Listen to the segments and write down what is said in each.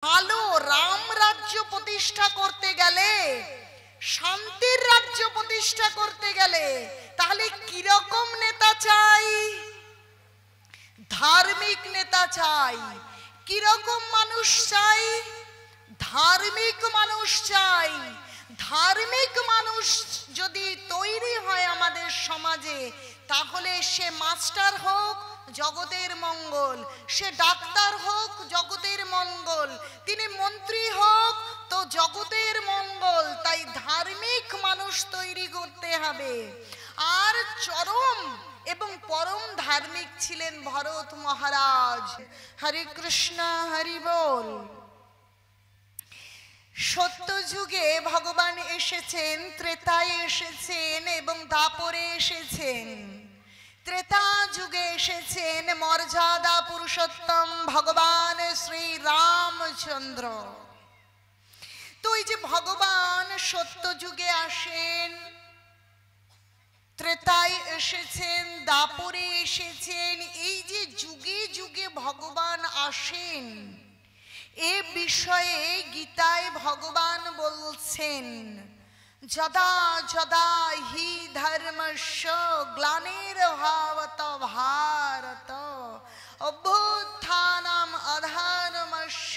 ভালো রাম রাজ্য প্রতিষ্ঠা করতে গেলে, শান্তির রাজ্য প্রতিষ্ঠা করতে গেলে তাহলে কিরকম নেতা চাই? ধার্মিক নেতা চাই। কিরকম মানুষ চাই? ধার্মিক মানুষ চাই। ধার্মিক মানুষ যদি তৈরি হয় আমাদের সমাজে, তাহলে সে মাস্টার হোক জগতের মঙ্গল, সে ডাক্তার হোক জগতের মঙ্গল, তিনি মন্ত্রী হোক তো জগতের মঙ্গল। তাই ধার্মিক মানুষ তৈরি করতে হবে। আর চরম এবং পরম ধার্মিক ছিলেন ভরত মহারাজ। হরে কৃষ্ণ, হরি বল। সত্য যুগে ভগবান এসেছেন, ত্রেতায় এসেছেন এবং দাপরে এসেছেন। ত্রেতা যুগে এসেছেন মর্যাদা পুরুষোত্তম ভগবান শ্রী রামচন্দ্র। তো এই যে ভগবান সত্য যুগে আসেন, ত্রেতায় এসেছেন, দাপরে এসেছেন, এই যে যুগে যুগে ভগবান আসেন, এ বিষয়ে গীতায় ভগবান বলছেন, যদা যদা হি ধর্মস্য গ্লানির্ভবত ভারত অভ্যুত্থানম অধর্মস্য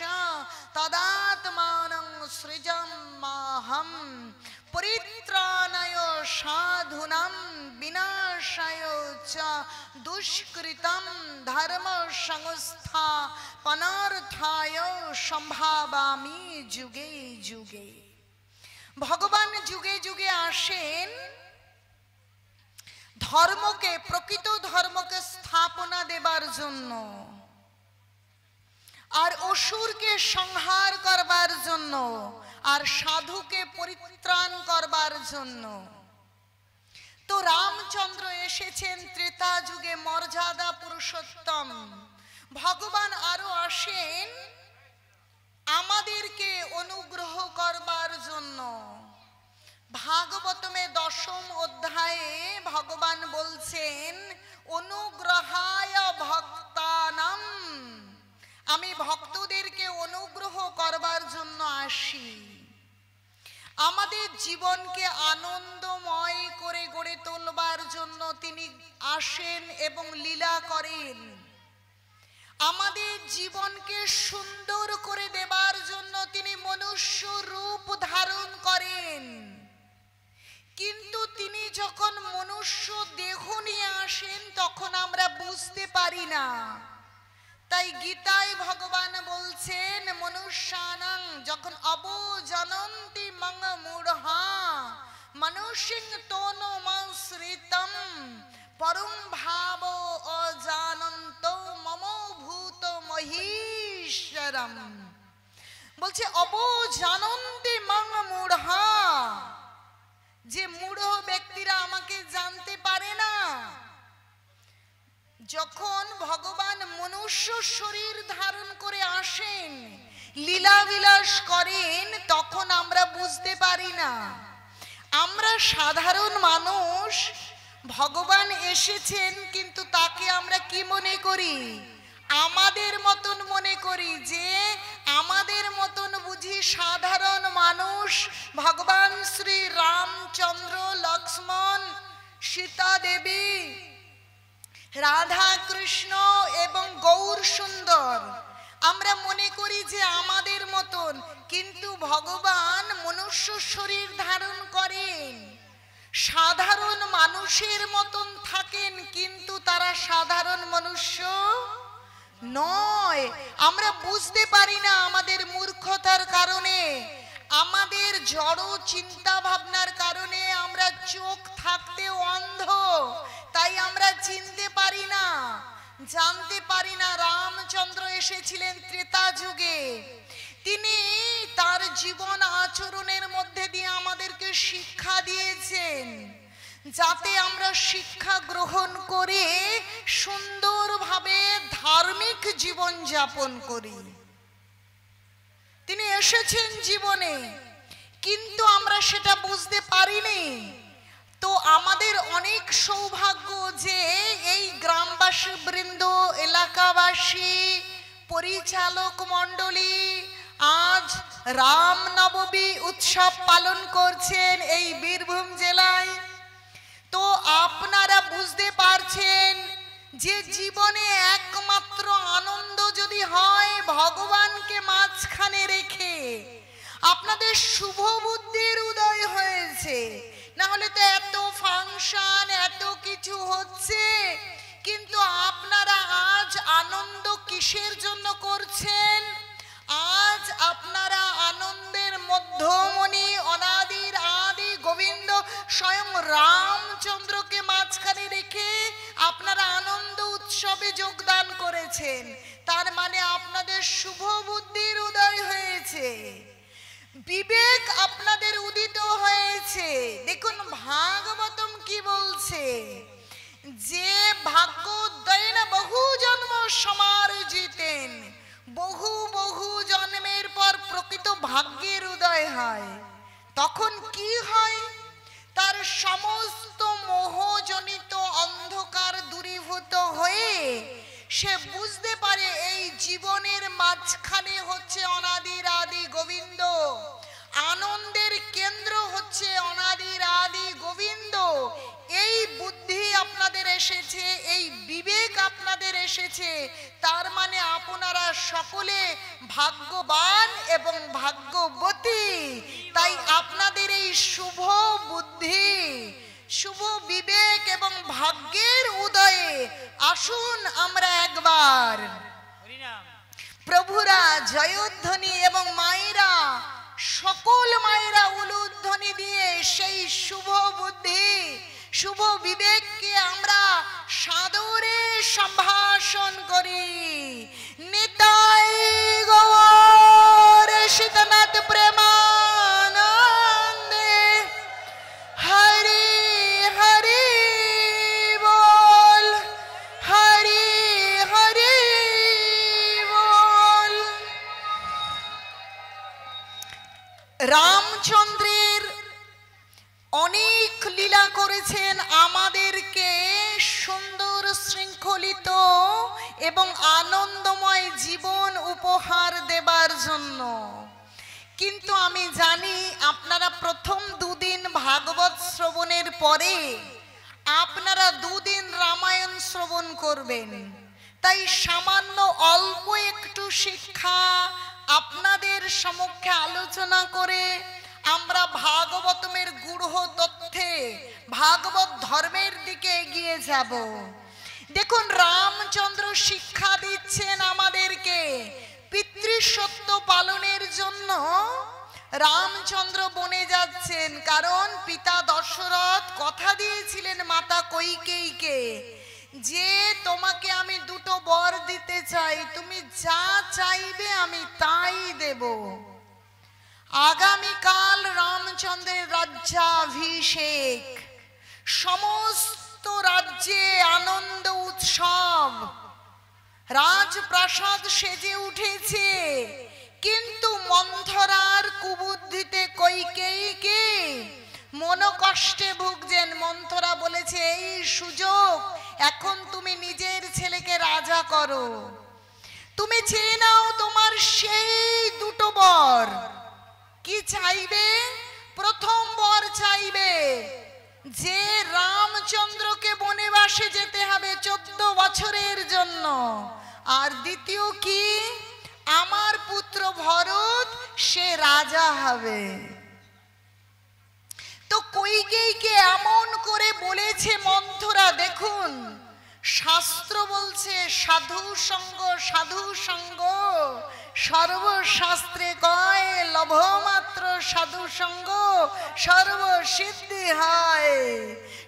তদাত্মানং সৃজাম্যহম পরিত্রাণায় সাধুনাং বিনাশায় চ দুষ্কৃতম ধর্ম সংস্থাপনার্থায় সম্ভাবামি যুগে যুগে। ভগবান যুগে যুগে আসেন ধর্মকে, প্রকৃত ধর্মকে স্থাপনা দেবার জন্য, আর অসুরকে সংহার করবার জন্য, আর সাধুকে পরিত্রাণ করবার জন্য। তো রামচন্দ্র এসেছেন ত্রেতা যুগে মর্যাদা পুরুষোত্তম। ভগবান আরো আসেন আমাদেরকে অনুগ্রহ করবার জন্য। ভাগবতমে 10ম অধ্যায়ে ভগবান বলছেন, অনুগ্রহায় ভক্তানাম, আমি ভক্তদেরকে অনুগ্রহ করবার জন্য আসি। আমাদের জীবনকে আনন্দময় করে গড়ে তোলবার জন্য তিনি আসেন এবং লীলা করেন। আমাদের জীবনকে সুন্দর করে দেবার জন্য তিনি মনুষ্য রূপ ধারণ করেন। কিন্তু তিনি যখন মনুষ্য দেহ নিয়ে আসেন তখন আমরা বুঝতে পারি না। তাই গীতায় ভগবান বলছেন, মনুষ্যানাং যখন অবজনন্তি মং মূঢ়া মনুষ্যং তনুমাশ্রিতম পরম ভাব অজানন্ত মম ভূত মহীশ্বরম। বলছে অবজানন্তি মং মূঢ়া, যে মূঢ় ব্যক্তিরা আমাকে জানতে পারে না। যখন ভগবান মনুষ্য শরীর ধারণ করে আসেন, লীলা বিলাস করেন, তখন আমরা বুঝতে পারি না। আমরা সাধারণ মানুষ, ভগবান এসেছেন কিন্তু তাকে আমরা কি মনে করি? আমাদের মতন মনে করি, যে আমাদের মতন বুঝি সাধারণ মানুষ। ভগবান শ্রী রামচন্দ্র, লক্ষ্মণ, সীতা দেবী, রাধা কৃষ্ণ এবং গৌর সুন্দর, আমরা মনে করি যে আমাদের মতন। কিন্তু ভগবান মনুষ্য শরীর ধারণ করেন, সাধারণ মানুষের মতন থাকেন, কিন্তু তারা সাধারণ মনুষ্য নয়। আমরা বুঝতে পারি না আমাদের মূর্খতার কারণে, আমাদের জড় চিন্তা ভাবনার কারণে। আমরা চোখ থাকতেও অন্ধ, তাই আমরা চিনতে পারি না, জানতে পারি না। রামচন্দ্র এসেছিলেন ত্রেতা যুগে। তিনি তার জীবন আচরণের মধ্যে দিয়ে আমাদেরকে শিক্ষা দিয়েছেন, যাতে আমরা শিক্ষা গ্রহণ করে সুন্দরভাবে ধার্মিক জীবন যাপন করি। তিনি এসেছেন জীবনে, কিন্তু আমরা সেটা বুঝতে পারিনি। তো আমাদের অনেক সৌভাগ্য যে এই গ্রামবাসী বৃন্দ, এলাকাবাসী, পরিচালক মণ্ডলী, রামনবমী উৎসব পালন করছেন এই বীরভূম জেলায়। তো আপনারা বুঝতে পারছেন যে জীবনে একমাত্র আনন্দ যদি হয় ভগবানকে মাঝখানে রেখে। আপনাদের শুভ বুদ্ধির উদয় হয়েছে, না হলে তো এত ফাংশন এত কিছু হচ্ছে, কিন্তু আপনারা আজ আনন্দ কিসের জন্য করছেন? আজ আপনারা আনন্দের মধ্যমণি অনাদির আদি গোবিন্দ স্বয়ং রামচন্দ্রকে মাঝখানে রেখে আপনারা আনন্দ উৎসবে যোগদান করেছেন। তার মানে আপনাদের শুভ বুদ্ধির উদয় হয়েছে, বিবেক আপনাদের উদিত হয়েছে। দেখুন ভাগবতম কি বলছে, যে ভাগ্য দৈন বহু জন্ম সমার্জিতেন, বহু বহু জন্মের পর প্রকৃত ভাগ্যের উদয় হয়। তখন কি হয়? তার সমস্ত মোহজনিত অন্ধকার দূরীভূত হয়ে সে বুঝতে পারে এই জীবনের মাঝখানে হচ্ছে অনাদির আদি গোবিন্দ, আনন্দের কেন্দ্র হচ্ছে অনাদির আদি গোবিন্দ। এই বুদ্ধি আপনাদের এসেছে, এই বিবেক আপনাদের এসেছে, তার মানে আপনারা সকলে ভাগ্যবান এবং ভাগ্যবতী। তাই আপনাদের এই শুভ বুদ্ধি, শুভ বিবেক এবং ভাগ্যের উদয়ে আসুন আমরা একবার প্রভুরা জয়ধ্বনি এবং মায়েরা, সকল মায়েরা উলুধ্বনি দিয়ে সেই শুভ বুদ্ধি শুভ বিবেককে আমরা সাদরে সম্ভাষণ করি। নিতাই গৌর সীতানাথ প্রেমানন্দে হরি হরি বল, হরি হরি বল। রামচন্দ্রের অনেক লীলা করেছেন আমাদেরকে সুন্দর শৃঙ্খলিত এবং আনন্দময় জীবন উপহার দেবার জন্য। কিন্তু আমি জানি আপনারা প্রথম দুদিন ভাগবত শ্রবণের পরে আপনারা দুদিন রামায়ণ শ্রবণ করবেন। তাই সামান্য অল্প একটু শিক্ষা আপনাদের সম্মুখে আলোচনা করে আমরা ভাগবতমের গূঢ় তথ্যে ভাগবত ধর্মের দিকে এগিয়ে যাব। দেখুন রামচন্দ্র শিক্ষা দিচ্ছেন আমাদেরকে পিতৃসত্য পালনের জন্য। রামচন্দ্র বনে যাচ্ছেন, কারণ পিতা দশরথ কথা দিয়েছিলেন মাতা কৈকেয়ীকে যে তোমাকে আমি দুটো বর দিতে চাই, তুমি যা চাইবে আমি তাই দেব। আগামীকাল রামচন্দ্রের রাজ্যাভিষেক, সমস্ত রাজ্যে আনন্দ উৎসব, রাজপ্রাসাদ সেজে উঠেছে। কিন্তু মন্থরার কুবুদ্ধিতে কৈকেয়ীকে মনোকষ্টে ভুগছেন। মন্থরা বলেছে এই সুযোগ, এখন তুমি নিজের ছেলেকে রাজা করো, তুমি চেয়ে নাও তোমার সেই দুটো বর। কি চাইবে? প্রথম বর চাইবে যে রামচন্দ্রকে বনবাসে যেতে হবে 14 বছরের জন্য। আর দ্বিতীয় কি? আমার পুত্র ভরত সে রাজা হবে। তো কৈকেয়ীকে এমন করে বলেছে মন্থরা। দেখুন শাস্ত্র বলছে সাধু সঙ্গ, সাধু সঙ্গ সর্বশাস্ত্রে কয়, লভমাত্র সাধু সঙ্গ সর্বসিদ্ধি হয়।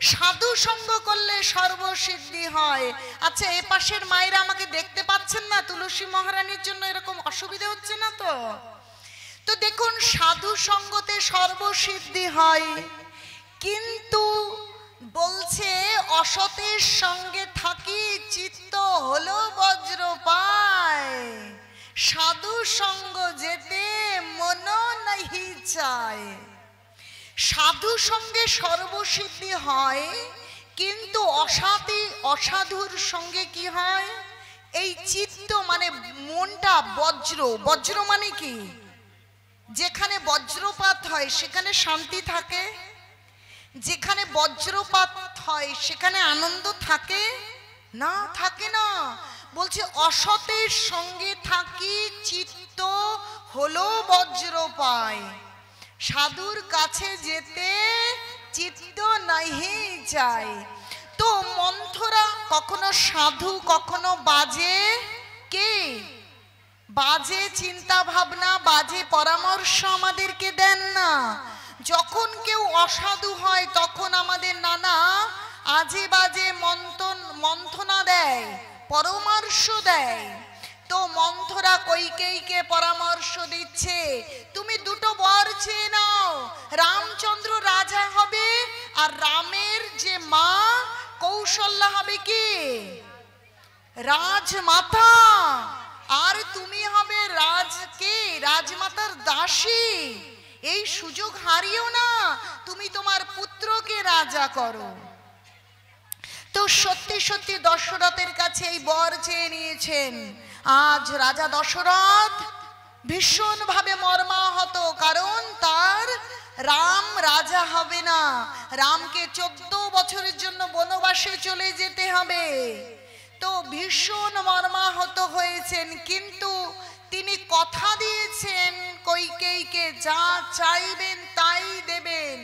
সাধু সঙ্গ করলে সর্বসিদ্ধি হয়। আচ্ছা এ পাশের মায়েরা আমাকে দেখতে পাচ্ছেন না? তুলসী মহারানীর জন্য এরকম অসুবিধা হচ্ছে না তো? তো দেখুন সাধু সঙ্গতে সর্বসিদ্ধি হয়, কিন্তু বলছে অসতের সঙ্গে থাকি চিত্ত হলো বজ্র পায়, সাধু সঙ্গ যেতে মন নাহি চায়। সাধু সঙ্গে সর্বসিদ্ধি হয়, কিন্তু অসাধুর সঙ্গে কি হয়? এই চিত্ত মানে মনটা বজ্র। বজ্র মানে কি? যেখানে বজ্রপাত হয় সেখানে শান্তি থাকে? যেখানে বজ্রপাত হয় সেখানে আনন্দ থাকে না? থাকে না। বলছে অসতের সঙ্গে থাকি চিত্ত হলো বজ্র পায়, সাধুর কাছে যেতে চিত্ত নাহি যায়। তো মন্থরা কখনো সাধু কখনো বাজে কে? বাজে চিন্তা ভাবনা, বাজে পরামর্শ আমাদেরকে দেন না। যখন কেউ অসাধু হয় তখন আমাদের নানা আজে বাজে মন্থনা দেয়, পরামর্শ দেয়। তো মন্থরা কইকেয়ীকে পরামর্শ দিচ্ছে, তুমি দুটো বর চেয়ে নাও, রামচন্দ্র রাজা হবে আর রামের যে মা কৌশল্যা হবে কি রাজমাতা, আর তুমি হবে রাজমাতার দাসী। এই সুযোগ হারিও না, তুমি তোমার পুত্রকে রাজা করো। তো সত্যি সত্যি দশরথের কাছে এই বর চেয়ে নিয়েছেন। আজ রাজা দশরথ ভীষণ ভাবে মর্মাহত, কারণ তার রাম রাজা হবে না, রামকে 14 বছরের জন্য বনবাসে চলে যেতে হবে। তো ভীষণ মর্মাহত হয়েছেন, কিন্তু তিনি কথা দিয়েছেন কইকেয়ীকে যা চাইবেন তাই দেবেন।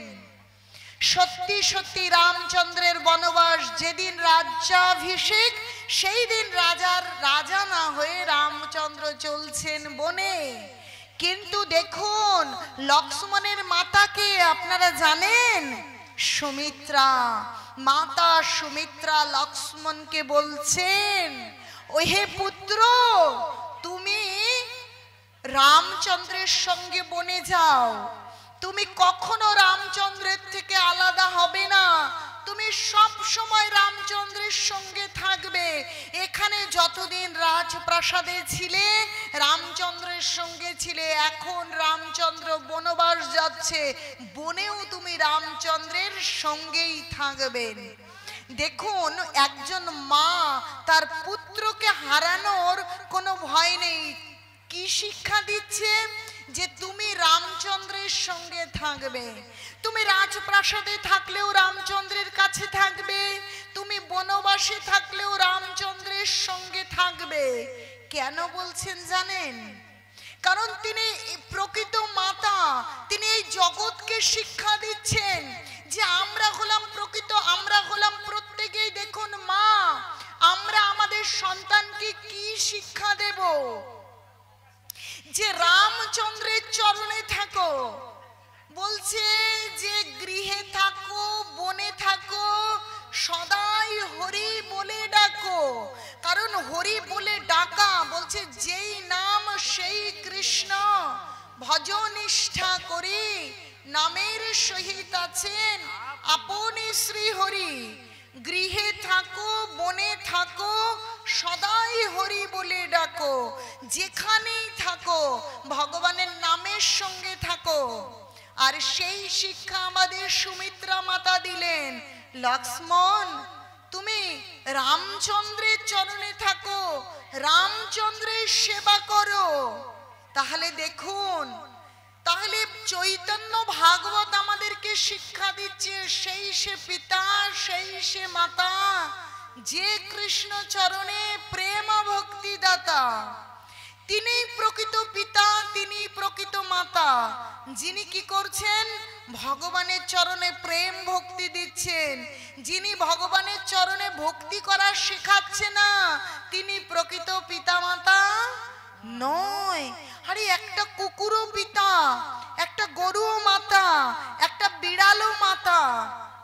সত্যি সত্যি রামচন্দ্রের বনবাস, যেদিন রাজ্যাভিষেক সেই দিন রাজা না হয়ে রামচন্দ্র চলছেন বনে। কিন্তু দেখুন লক্ষ্মণের মাতাকে আপনারা জানেন, সুমিত্রা। মাতা সুমিত্রা লক্ষ্মণকে বলছেন, ওহে পুত্র, তুমি রামচন্দ্রের সঙ্গে বনে যাও, তুমি কখনো রামচন্দ্রের থেকে আলাদা হবে না, তুমি সব সময় রামচন্দ্রের সঙ্গে থাকবে। এখানে যতদিন রাজপ্রাসাদে ছিলে রামচন্দ্রের সঙ্গে ছিলে, এখন রামচন্দ্র বনবাস যাচ্ছে, বনেও তুমি রামচন্দ্রের সঙ্গেই থাকবেন। দেখুন একজন মা তার পুত্রকে হারানোর কোনো ভয় নেই। কি শিক্ষা দিচ্ছে? যে তুমি রামচন্দ্রের সঙ্গে থাকবে, তুমি রাজপ্রাসাদে থাকলেও রামচন্দ্রের কাছে থাকবে, তুমি বনবাসে থাকলেও রামচন্দ্রের সঙ্গে থাকবে। কেন বলছেন জানেন? কারণ তিনি প্রকৃত মাতা, তিনি এই জগৎকে শিক্ষা দিচ্ছেন যে আমরা হলাম প্রত্যেকেই দেখুন মা, আমরা আমাদের সন্তানকে কি শিক্ষা দেব? যে রামচন্দ্রের চরণে থাকো, বলছে যে গৃহে থাকো বনে থাকো সদাই হরি বলে ডাকো। কারণ হরি বলে ডাকা, বলছে যেই নাম সেই কৃষ্ণ, ভজনিষ্ঠা করি নামের সহিত আছেন আপনি শ্রী হরি। গৃহে থাকো বনে থাকো সদাই হরি বলে ডাকো, যেখানেই থাকো ভগবানের নামের সঙ্গে থাকো। আর সেই শিক্ষা আমাদের সুমিত্রা মাতা দিলেন, লক্ষ্মণ তুমি রামচন্দ্রের চরণে থাকো, রামচন্দ্রের সেবা করো। তাহলে দেখুন, তাহলে চৈতন্য ভাগবত আমাদেরকে শিক্ষা দিচ্ছে, সেই সে পিতা সেই সে মাতা, যে কৃষ্ণ চরণে প্রেম ভক্তি দাতা, তিনি প্রকৃত পিতা, তিনি প্রকৃত মাতা, যিনি কি করছেন? ভগবানের চরণে প্রেম ভক্তি দিচ্ছেন। যিনি ভগবানের চরণে ভক্তি করা শেখাচ্ছে না, তিনি প্রকৃত পিতা মাতা নয়। আরে একটা কুকুরও পিতা, একটা গরুও মাতা, একটা বিড়ালও মাতা,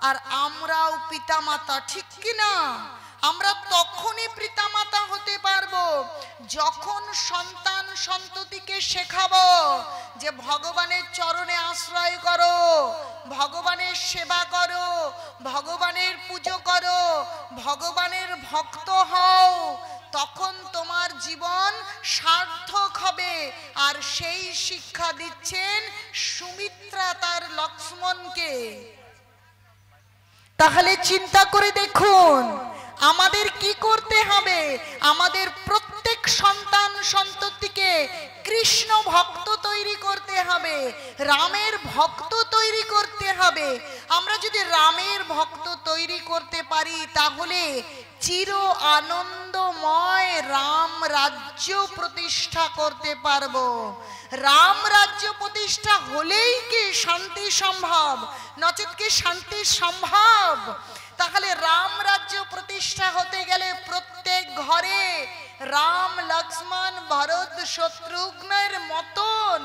আর আমরাও পিতা মাতা, ঠিক কি না? আমরা তখনই পিতা মাতা হতে পারবো যখন সন্তান সন্ততিকে শেখাবো যে ভগবানের চরণে আশ্রয় করো, ভগবানের সেবা করো, ভগবানের পুজো করো, ভগবানের ভক্ত হও, তখন তোমার জীবন সার্থক হবে। আর সেই শিক্ষা দিচ্ছেন সুমিত্রা তার লক্ষ্মণকে। তাহলে চিন্তা করে দেখুন আমাদের কি করতে হবে? আমাদের প্রত্যেক সন্তান সন্ততিকে কৃষ্ণ ভক্ত তৈরি করতে হবে। রামের ভক্ত তৈরি করতে হবে। আমরা যদি রামের ভক্ত তৈরি করতে পারি তাহলে চির আনন্দময় রাম রাজ্য প্রতিষ্ঠা করতে পারবো। রাম রাজ্য প্রতিষ্ঠা হলেই কি শান্তি সম্ভব, নচেৎ কি শান্তি সম্ভব? তাহলে রাম রাজ্য প্রতিষ্ঠা হতে গেলে প্রত্যেক ঘরে রাম লক্ষ্মণ ভরত শত্রুঘ্নের মতন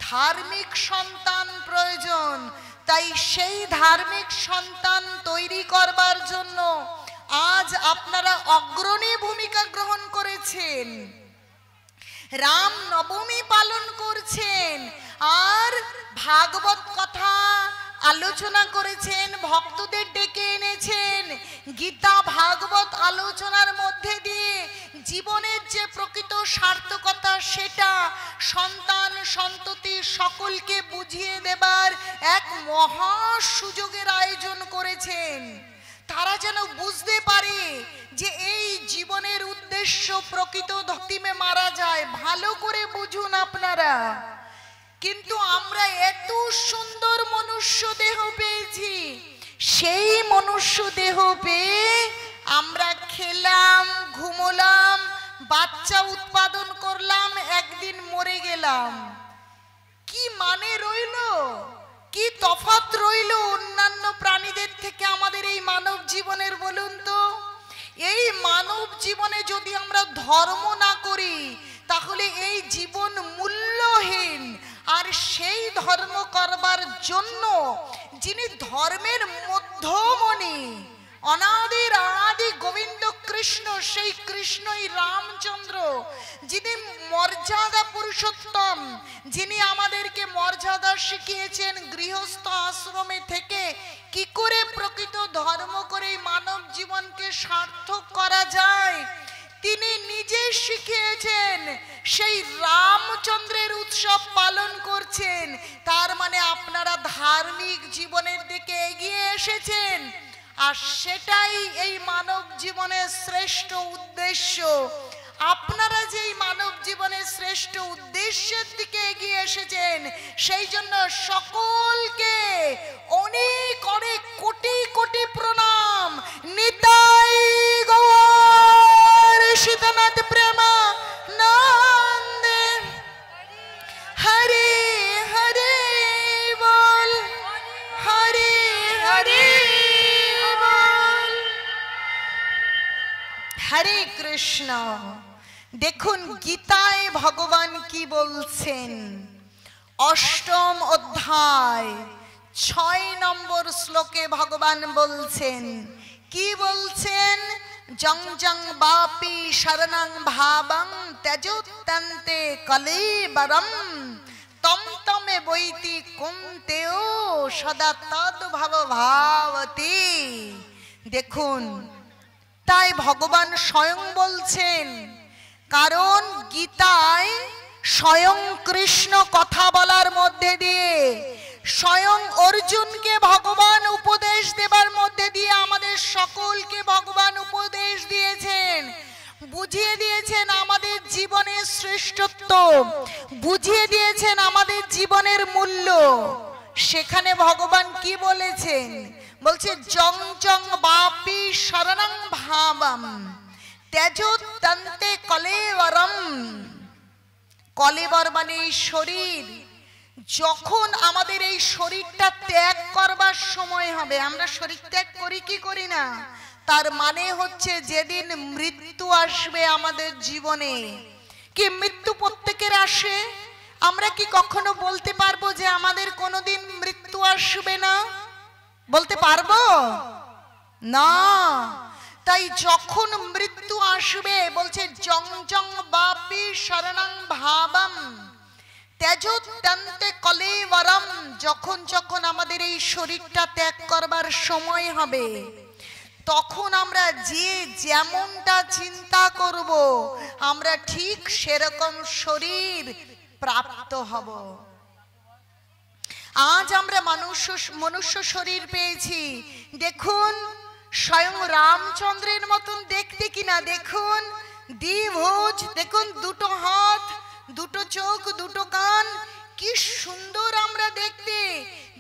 ধার্মিক সন্তান প্রয়োজন। তাই সেই ধার্মিক সন্তান তৈরি করবার জন্য আজ আপনারা অগ্রণী ভূমিকা গ্রহণ করেছেন, রাম নবমী পালন করছেন, আর ভাগবত কথা আলোচনা করেছেন, ভক্তদের ডেকে এনেছেন। গীতা ভাগবত আলোচনার মধ্যে দিয়ে জীবনের যে প্রকৃত সার্থকতা সেটা সন্তান সন্ততি সকলকে বুঝিয়ে দেবার এক মহা সুযোগের আয়োজন করেছেন। তারা যেন বুঝতে পারে যে এই জীবনের উদ্দেশ্য প্রকৃত ধর্মে মারা যায়। ভালো করে বুঝুন আপনারা। কিন্তু আমরা এত সুন্দর মনুষ্য দেহ পেয়েছি, সেই মনুষ্য দেহ পেয়ে আমরা খেলাম, ঘুমোলাম, বাচ্চা উৎপাদন করলাম, একদিন মরে গেলাম। কি মানে রইল, কি তফাৎ রইল অন্যান্য প্রাণীদের থেকে আমাদের এই মানব জীবনের? বলুন তো, এই মানব জীবনে যদি আমরা ধর্ম না করি তাহলে এই জীবন মূল্যহীন। আর সেই ধর্ম করবার জন্য যিনি ধর্মের মধ্যমণি, অনাদির আদি গোবিন্দ কৃষ্ণ, সেই কৃষ্ণই রামচন্দ্র, যিনি মর্যাদা পুরুষোত্তম, যিনি আমাদেরকে মর্যাদা শিখিয়েছেন গৃহস্থ আশ্রমে থেকে কি করে প্রকৃত ধর্ম করে মানব জীবনকে সার্থক করা যায়, তিনি নিজে শিখিয়েছেন। সেই রামচন্দ্রের উৎসব পালন করছেন। তার মানে আপনারা ধার্মিক জীবনের দিকে এগিয়ে এসেছেন, আর সেটাই এই মানব জীবনের শ্রেষ্ঠ উদ্দেশ্য। আপনারা যেই মানব জীবনের শ্রেষ্ঠ উদ্দেশ্যের দিকে এগিয়ে এসেছেন, সেই জন্য সকলকে অনেক অনেক কোটি কোটি প্রণাম। নিতাই গৌর সীতানাথ প্রেমানন্দে। হরে হরে বল, হরে হরে বল। হরে কৃষ্ণ। দেখুন গীতায় ভগবান কি বলছেন, অষ্টম অধ্যায় 6 নম্বর শ্লোকে ভগবান বলছেন, কি বলছেন? জং জং বাপি শরণং ভাবং ত্যজোত্যন্তে কলেবরম তম তমে বৈতি কুন্তেও সদা তদ্ভব ভাবতি। দেখুন, তাই ভগবান স্বয়ং বলছেন, কারণ গীতায় স্বয়ং কৃষ্ণ কথা বলার মধ্যে দিয়ে, স্বয়ং অর্জুনকে ভগবান উপদেশ দেবার মধ্যে দিয়ে আমাদের সকলকে ভগবান উপদেশ দিয়েছেন, বুঝিয়ে দিয়েছেন আমাদের জীবনের শ্রেষ্ঠত্ব, বুঝিয়ে দিয়েছেন আমাদের জীবনের মূল্য। সেখানে ভগবান কি বলেছেন? বলছে জং জং বাপি শরণং ভাবম ত্যজোত্যন্তে কলেবরম। কলেবর মানে এই শরীর। যখন আমাদের এই শরীরটা ত্যাগ করবার সময় হবে, আমরা শরীর ত্যাগ করি কি করি না? তার মানে হচ্ছে যেদিন মৃত্যু আসবে আমাদের জীবনে। কি মৃত্যু প্রত্যেকের আসে? আমরা কি কখনো বলতে পারবো যে আমাদের কোনোদিন মৃত্যু আসবে না? বলতে পারবো না। তাই যখন মৃত্যু আসবে বলছে জং জং বাপি শরণং ভাবম ত্যজোত্যন্তে কলেবরম। যখন যখন আমাদের এই শরীরটা ত্যাগ করবার সময় হবে, তখন আমরা যে যেমনটা চিন্তা করব আমরা ঠিক সেরকম শরীর প্রাপ্ত হব। আজ আমরা মনুষ্য শরীর পেয়েছি। দেখুন স্বয়ং রামচন্দ্রের মতন দেখতে কিনা, দেখুন দ্বিভুজ, দেখুন দুটো হাত, দুটো চোখ, দুটো কান, কি সুন্দর আমরা দেখতে,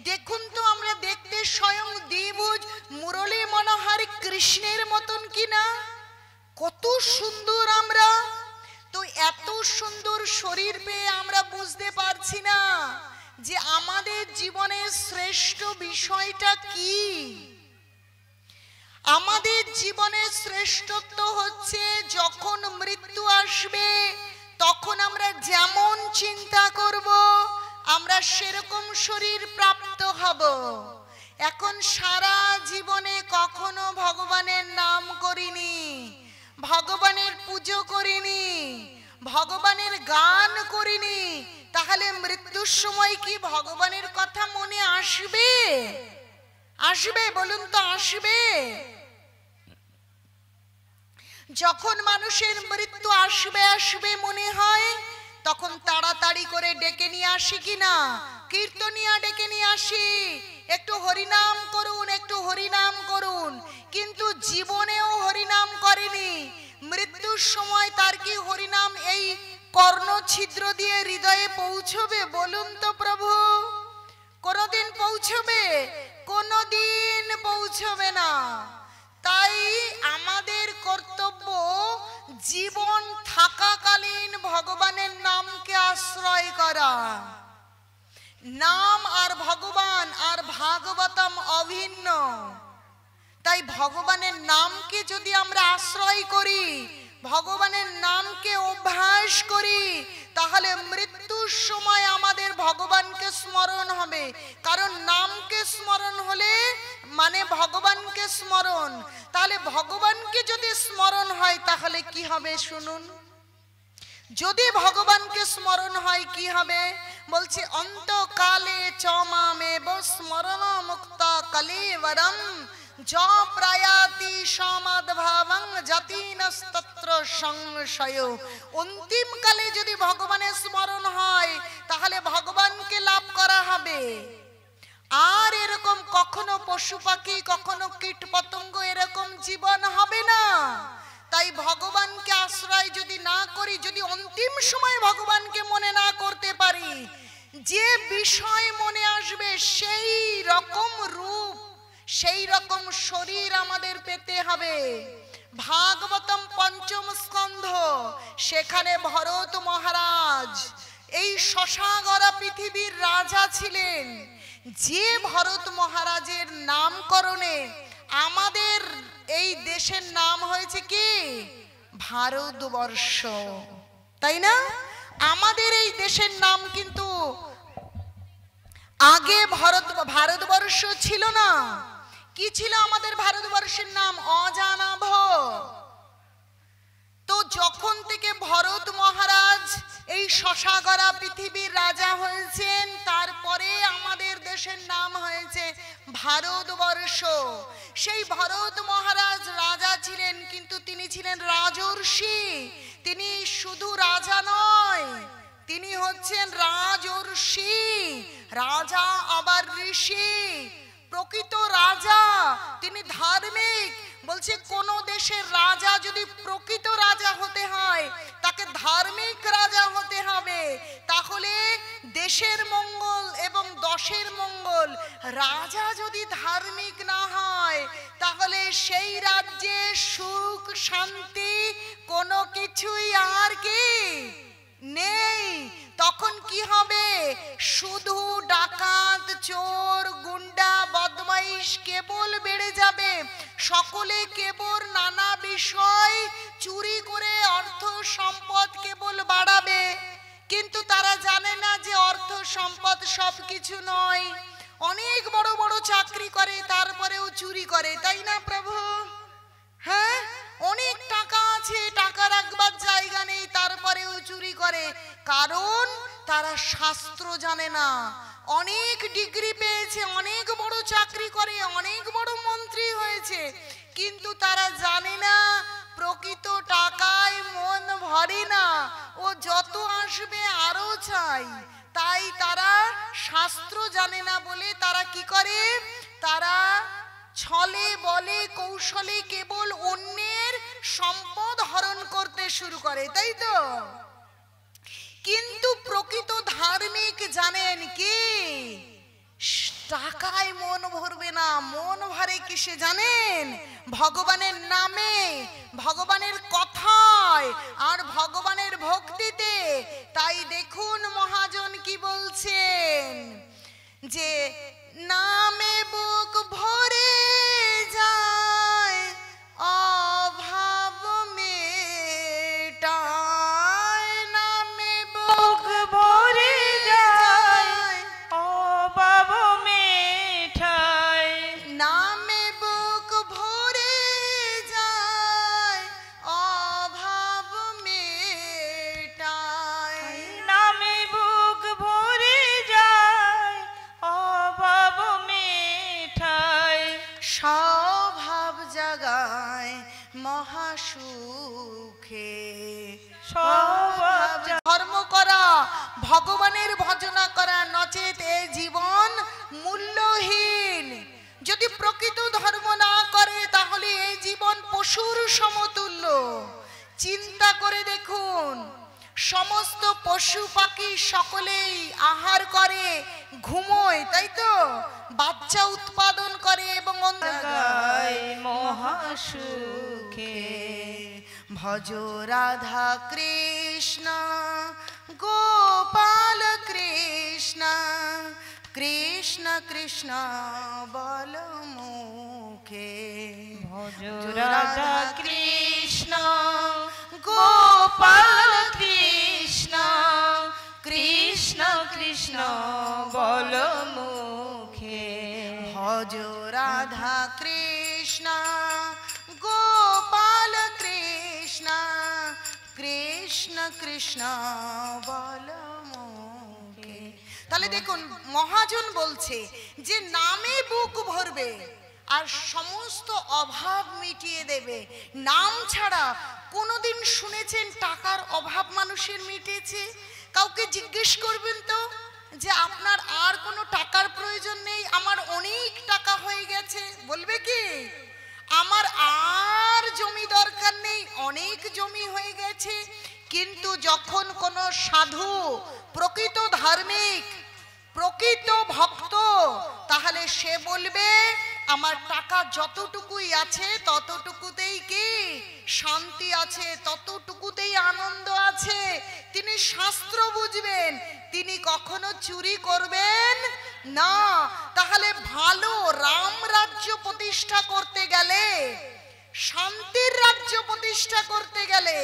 দেখুন তো আমরা দেখতে স্বয়ং দ্বিভুজ মুরলী মনোহর কৃষ্ণের মতন কিনা, কত সুন্দর আমরা। তো এত সুন্দর শরীর পেয়ে আমরা বুঝতে পারছি না যে আমাদের জীবনের শ্রেষ্ঠ বিষয়টা কি। আমাদের জীবনের শ্রেষ্ঠত্ব হচ্ছে যখন মৃত্যু আসবে তখন আমরা যেমন চিন্তা করব আমরা সেরকম শরীর প্রাপ্ত হব। এখন সারা জীবনে কখনো ভগবানের নাম করিনি, ভগবানের পুজো করিনি, ভগবানের গান করিনি, তাহলে মৃত্যুর সময় কি ভগবানের কথা মনে আসবে? আসবে? বলুন তো, আসবে? যখন মানুষের মৃত্যু আসবে আসবে মনে হয় তখন তাড়াতাড়ি করে ডেকে নিয়ে আসি কিনা, কীর্তনিয়া ডেকে নিয়ে আসি, একটু হরিনাম করুন, একটু হরিনাম করুন। কিন্তু জীবনেও হরিনাম করেনি, মৃত্যুর সময় তার কি হরিনাম এই কর্ণছিদ্র দিয়ে হৃদয়ে পৌঁছবে? বলুন তো প্রভু, কোনদিন পৌঁছবে? কোনদিন পৌঁছবে না। তাই আমাদের কর্তব্য জীবন থাকাকালীন ভগবানের নামকে আশ্রয় করা। নাম আর ভগবান আর ভাগবতম অভিন্ন। তাই ভগবানের নামকে যদি আমরা আশ্রয় করি, ভগবানের নামকে অভ্যাস করি, তাহলে মৃত্যুর সময় আমাদের ভগবানকে স্মরণ হবে। কারণ নামকে স্মরণ হলে মানে ভগবানকে স্মরণ। তাহলে ভগবানকে যদি স্মরণ হয় তাহলে কি হবে শুনুন। যদি ভগবানকে স্মরণ হয় কি হবে? বলছে অন্তকালে চমামেব স্মরণ মুক্তা কলেবরম য প্রয়াতি সমাদ্ভাবং জাতিনস্তত্র সংশয়। অন্তিম কালে যদি ভগবানের স্মরণ হয় তাহলে ভগবানকে লাভ করা হবে। আর এরকম কখনো পশু পাখি, কখনো কীট পতঙ্গ এরকম জীবন হবে না। তাই ভগবানকে আশ্রয় যদি না করি, যদি অন্তিম সময় ভগবানকে মনে না করতে পারি, যে বিষয় মনে আসবে সেই রকম রূপ, সেই রকম শরীর আমাদের পেতে হবে। ভাগবতম পঞ্চম স্কন্ধ, সেখানে ভরত মহারাজ এই শশাগরা পৃথিবীর রাজা ছিলেন। যে ভরত মহারাজের নামকরণে আমাদের এই দেশের নাম হয়েছে কি? ভারতবর্ষ, তাই না? আমাদের এই দেশের নাম কিন্তু আগে ভারতবর্ষ ছিল না। কি ছিল আমাদের ভারতবর্ষের নাম? অজানাভ। তো যখন থেকে ভরত মহারাজ এই শশাগরা পৃথিবীর রাজা হয়েছেন, তারপরে আমাদের দেশের নাম হয়েছে ভারতবর্ষ। সেই ভরত মহারাজ রাজা ছিলেন, কিন্তু তিনি ছিলেন রাজর্ষি। তিনি শুধু রাজা নয়, তিনি হচ্ছেন রাজর্ষি। রাজা আবার ঋষি, প্রকৃত রাজা। তিনি ধার্মিক। বলছে কোন দেশের রাজা যদি প্রকৃত রাজা হতে হয় তাকে ধার্মিক রাজা হতে হবে, তাহলে দেশের মঙ্গল এবং দশের মঙ্গল। রাজা যদি ধার্মিক না হয় তাহলে সেই রাজ্যে সুখ শান্তি কোনো কিছুই আর কি নেই। তখন কি হবে? শুধু ডাকাত, চোর, গুন্ডা, বদমাইশ কেবল বেড়ে যাবে। সকলে কেবল নানা বিষয় চুরি করে অর্থ সম্পদ কেবল বাড়াবে, কিন্তু তারা জানে না যে অর্থ সম্পদ সবকিছু নয়। অনেক বড় বড় চাকরি করে তারপরেও চুরি করে, তাই না প্রভু? হ্যাঁ, অনেক টাকা আছে, টাকা রাখবার জায়গা নেই, তারপরেও চুরি করে। কারণ তারা শাস্ত্র জানে না। অনেক ডিগ্রি পেয়েছে, অনেক বড় চাকরি করে, অনেক বড় মন্ত্রী হয়েছে, কিন্তু তারা জানে না প্রকৃত টাকায় মন ভরে না, ও যত আসবে আরো চাই। তাই তারা শাস্ত্র জানে না বলে তারা কি করে? তারা ছলে বলে কৌশলে কেবল অন্যের সম্পদ হরণ করতে শুরু করে, তাই তো? কিন্তু প্রকৃত ধার্মিক জানেন কি? টাকায় মন ভরবে না, মন ভরে কিসে জানেন? ভগবানের নামে, ভগবানের কথায় আর ভগবানের ভক্তিতে। তাই দেখুন মহাজন কি বলছেন, যে নামে বুক ভরে যায় অভাব মেটায়, নামে বুক ভরে যায় অভাব মেটায়, নামে বুক ভরে যায় অভাব মেটায়, নামে বুক ভরে যায় অভাব মেটায়, স্বভাব জাগায় মহাসুখে। স্বভাব ধর্ম করা, ভগবানের ভজনা করা, নচেত এ জীবন মূল্যহীন। যদি প্রকৃত ধর্ম না করে তাহলে এই জীবন পশুর সমতুল্য। চিন্তা করে দেখুন, সমস্ত পশু পাখি সকলেই আহার করে, ঘুমোয়, তাই তো? বাচ্চা উৎপাদন করে এবং জাগায় মহাসুখে। ভজ রাধা কৃষ্ণ গোপাল কৃষ্ণ, কৃষ্ণ কৃষ্ণ বল মুখে। ভজ রাধা কৃষ্ণ গোপাল কৃষ্ণ, কৃষ্ণ কৃষ্ণ বল মুখে। ভজ রাধা কৃষ্ণ গোপাল কৃষ্ণ, কৃষ্ণ কৃষ্ণ বল মুখে। তাহলে দেখুন মহাজন বলছে যে নামে বুক ভরবে আর সমস্ত অভাব মিটিয়ে দেবে। নাম ছাড়া কোনোদিন শুনেছেন টাকার অভাব মানুষের মিটেছে? কাউকে জিজ্ঞেস করবেন তো যে আপনার আর কোনো টাকার প্রয়োজন নেই, আমার অনেক টাকা হয়ে গেছে, বলবে কি? আমার আর জমি দরকার নেই, অনেক জমি হয়ে গেছে। কিন্তু যখন কোনো সাধু, প্রকৃত ধার্মিক, প্রকৃত ভক্ত, তাহলে সে বলবে আমার টাকা যতটুকুই আছে ততটুকুতেই কি শান্তি আছে, ততটুকুতেই আনন্দ আছে। তিনি শাস্ত্র বুঝবেন, তিনি কখনো চুরি করবেন না। তাহলে ভালো রাম রাজ্য প্রতিষ্ঠা করতে গেলে, শান্তির রাজ্য প্রতিষ্ঠা করতে গেলে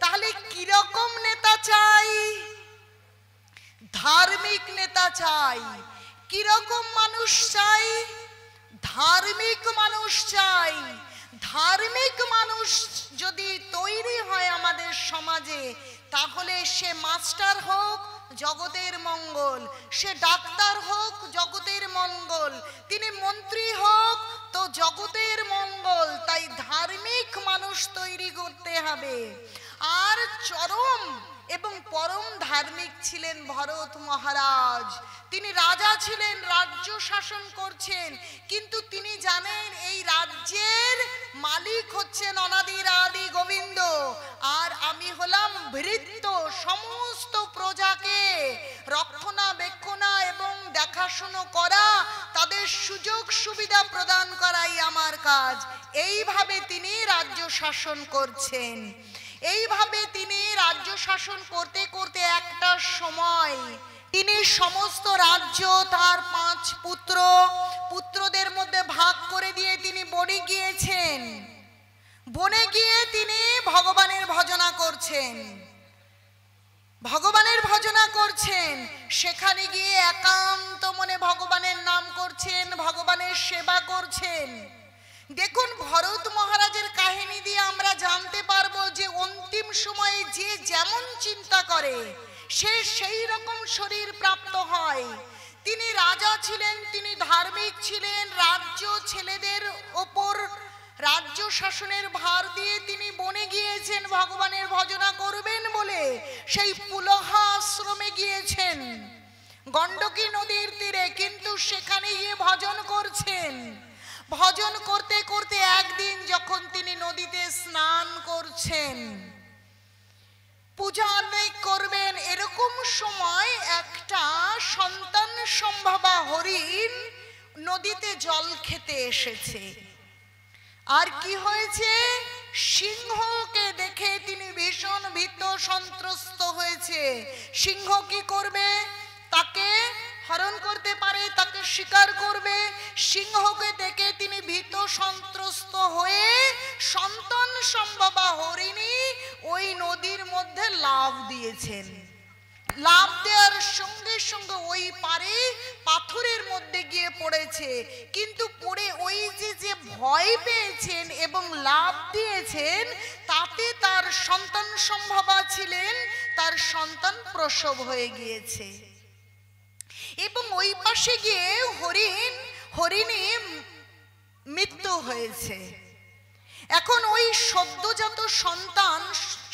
তাহলে কিরকম নেতা চাই? ধার্মিক নেতা চাই। কিরকম মানুষ চাই? ধার্মিক মানুষ চাই। ধার্মিক মানুষ যদি তৈরি হয় আমাদের সমাজে, তাহলে সে মাস্টার হোক জগতের মঙ্গল, সে ডাক্তার হোক জগতের মঙ্গল, তিনি মন্ত্রী হোক তো জগতের মঙ্গল। তাই ধার্মিক মানুষ তৈরি করতে হবে। আর চরম এবং পরম ধার্মিক ছিলেন ভরত মহারাজ। তিনি রাজা ছিলেন, রাজ্য শাসন করছেন, কিন্তু তিনি জানেন এই রাজ্যের মালিক হচ্ছেন অনাদির আদি গোবিন্দ, আর আমি হলাম ভৃত্য। সমস্ত প্রজাকে রক্ষণাবেক্ষণা এবং দেখাশুনো করা, তাদের সুযোগ সুবিধা প্রদান করাই আমার কাজ। এইভাবে তিনি রাজ্য শাসন করছেন। এইভাবে তিনি রাজ্য শাসন করতে করতে একটা সময় তিনি সমস্ত রাজ্য তার 5 পুত্রদের মধ্যে ভাগ করে দিয়ে তিনি বনে গিয়েছেন। বনে গিয়ে তিনি ভগবানের ভজনা করছেন, ভগবানের ভজনা করছেন। সেখানে গিয়ে একান্ত মনে ভগবানের নাম করছেন, ভগবানের সেবা করছেন। দেখুন ভরত মহারাজের কাহিনী দিয়ে আমরা জানতে পারবো যে অন্তিম সময়ে যে যেমন চিন্তা করে সে সেই রকম শরীর প্রাপ্ত হয়। তিনি রাজা ছিলেন, তিনি ধার্মিক ছিলেন, রাজ্য ছেলেদের ওপর রাজ্য শাসনের ভার দিয়ে তিনি বনে গিয়েছেন ভগবানের ভজনা করবেন বলে। সেই পুলহা আশ্রমে গিয়েছেন গণ্ডকী নদীর তীরে, কিন্তু সেখানে গিয়ে ভজন করছেন। ভজন করতে করতে একদিন যখন তিনি নদীতে স্নান করছেন, পূজা অনেক করবেন, এরকম সময় একটা সন্তান সম্ভবা হরিণ নদীতে জল খেতে এসেছে। আর কি হয়েছে, সিংহকে দেখে তিনি ভীষণ ভীত সন্ত্রস্ত হয়েছে। সিংহ কি করবে, তাকে হরণ করতে পারে, তাকে শিকার করবে। সিংহকে দেখে তিনি ভীত সন্ত্রস্ত হয়ে সন্তান সম্ভবা হরিণী ওই নদীর মধ্যে লাফ দিয়েছেন। লাফ দেওয়ার সঙ্গে সঙ্গে ওই পারে পাথরের মধ্যে গিয়ে পড়েছে। কিন্তু পড়ে ওই যে ভয় পেয়েছেন এবং লাফ দিয়েছেন, তাতে তার সন্তান সম্ভবা ছিলেন, তার সন্তান প্রসব হয়ে গিয়েছে। এবং ওই পাশে গিয়ে হরিণী মৃত্যু হয়েছে। এখন ওই সদ্যজাত সন্তান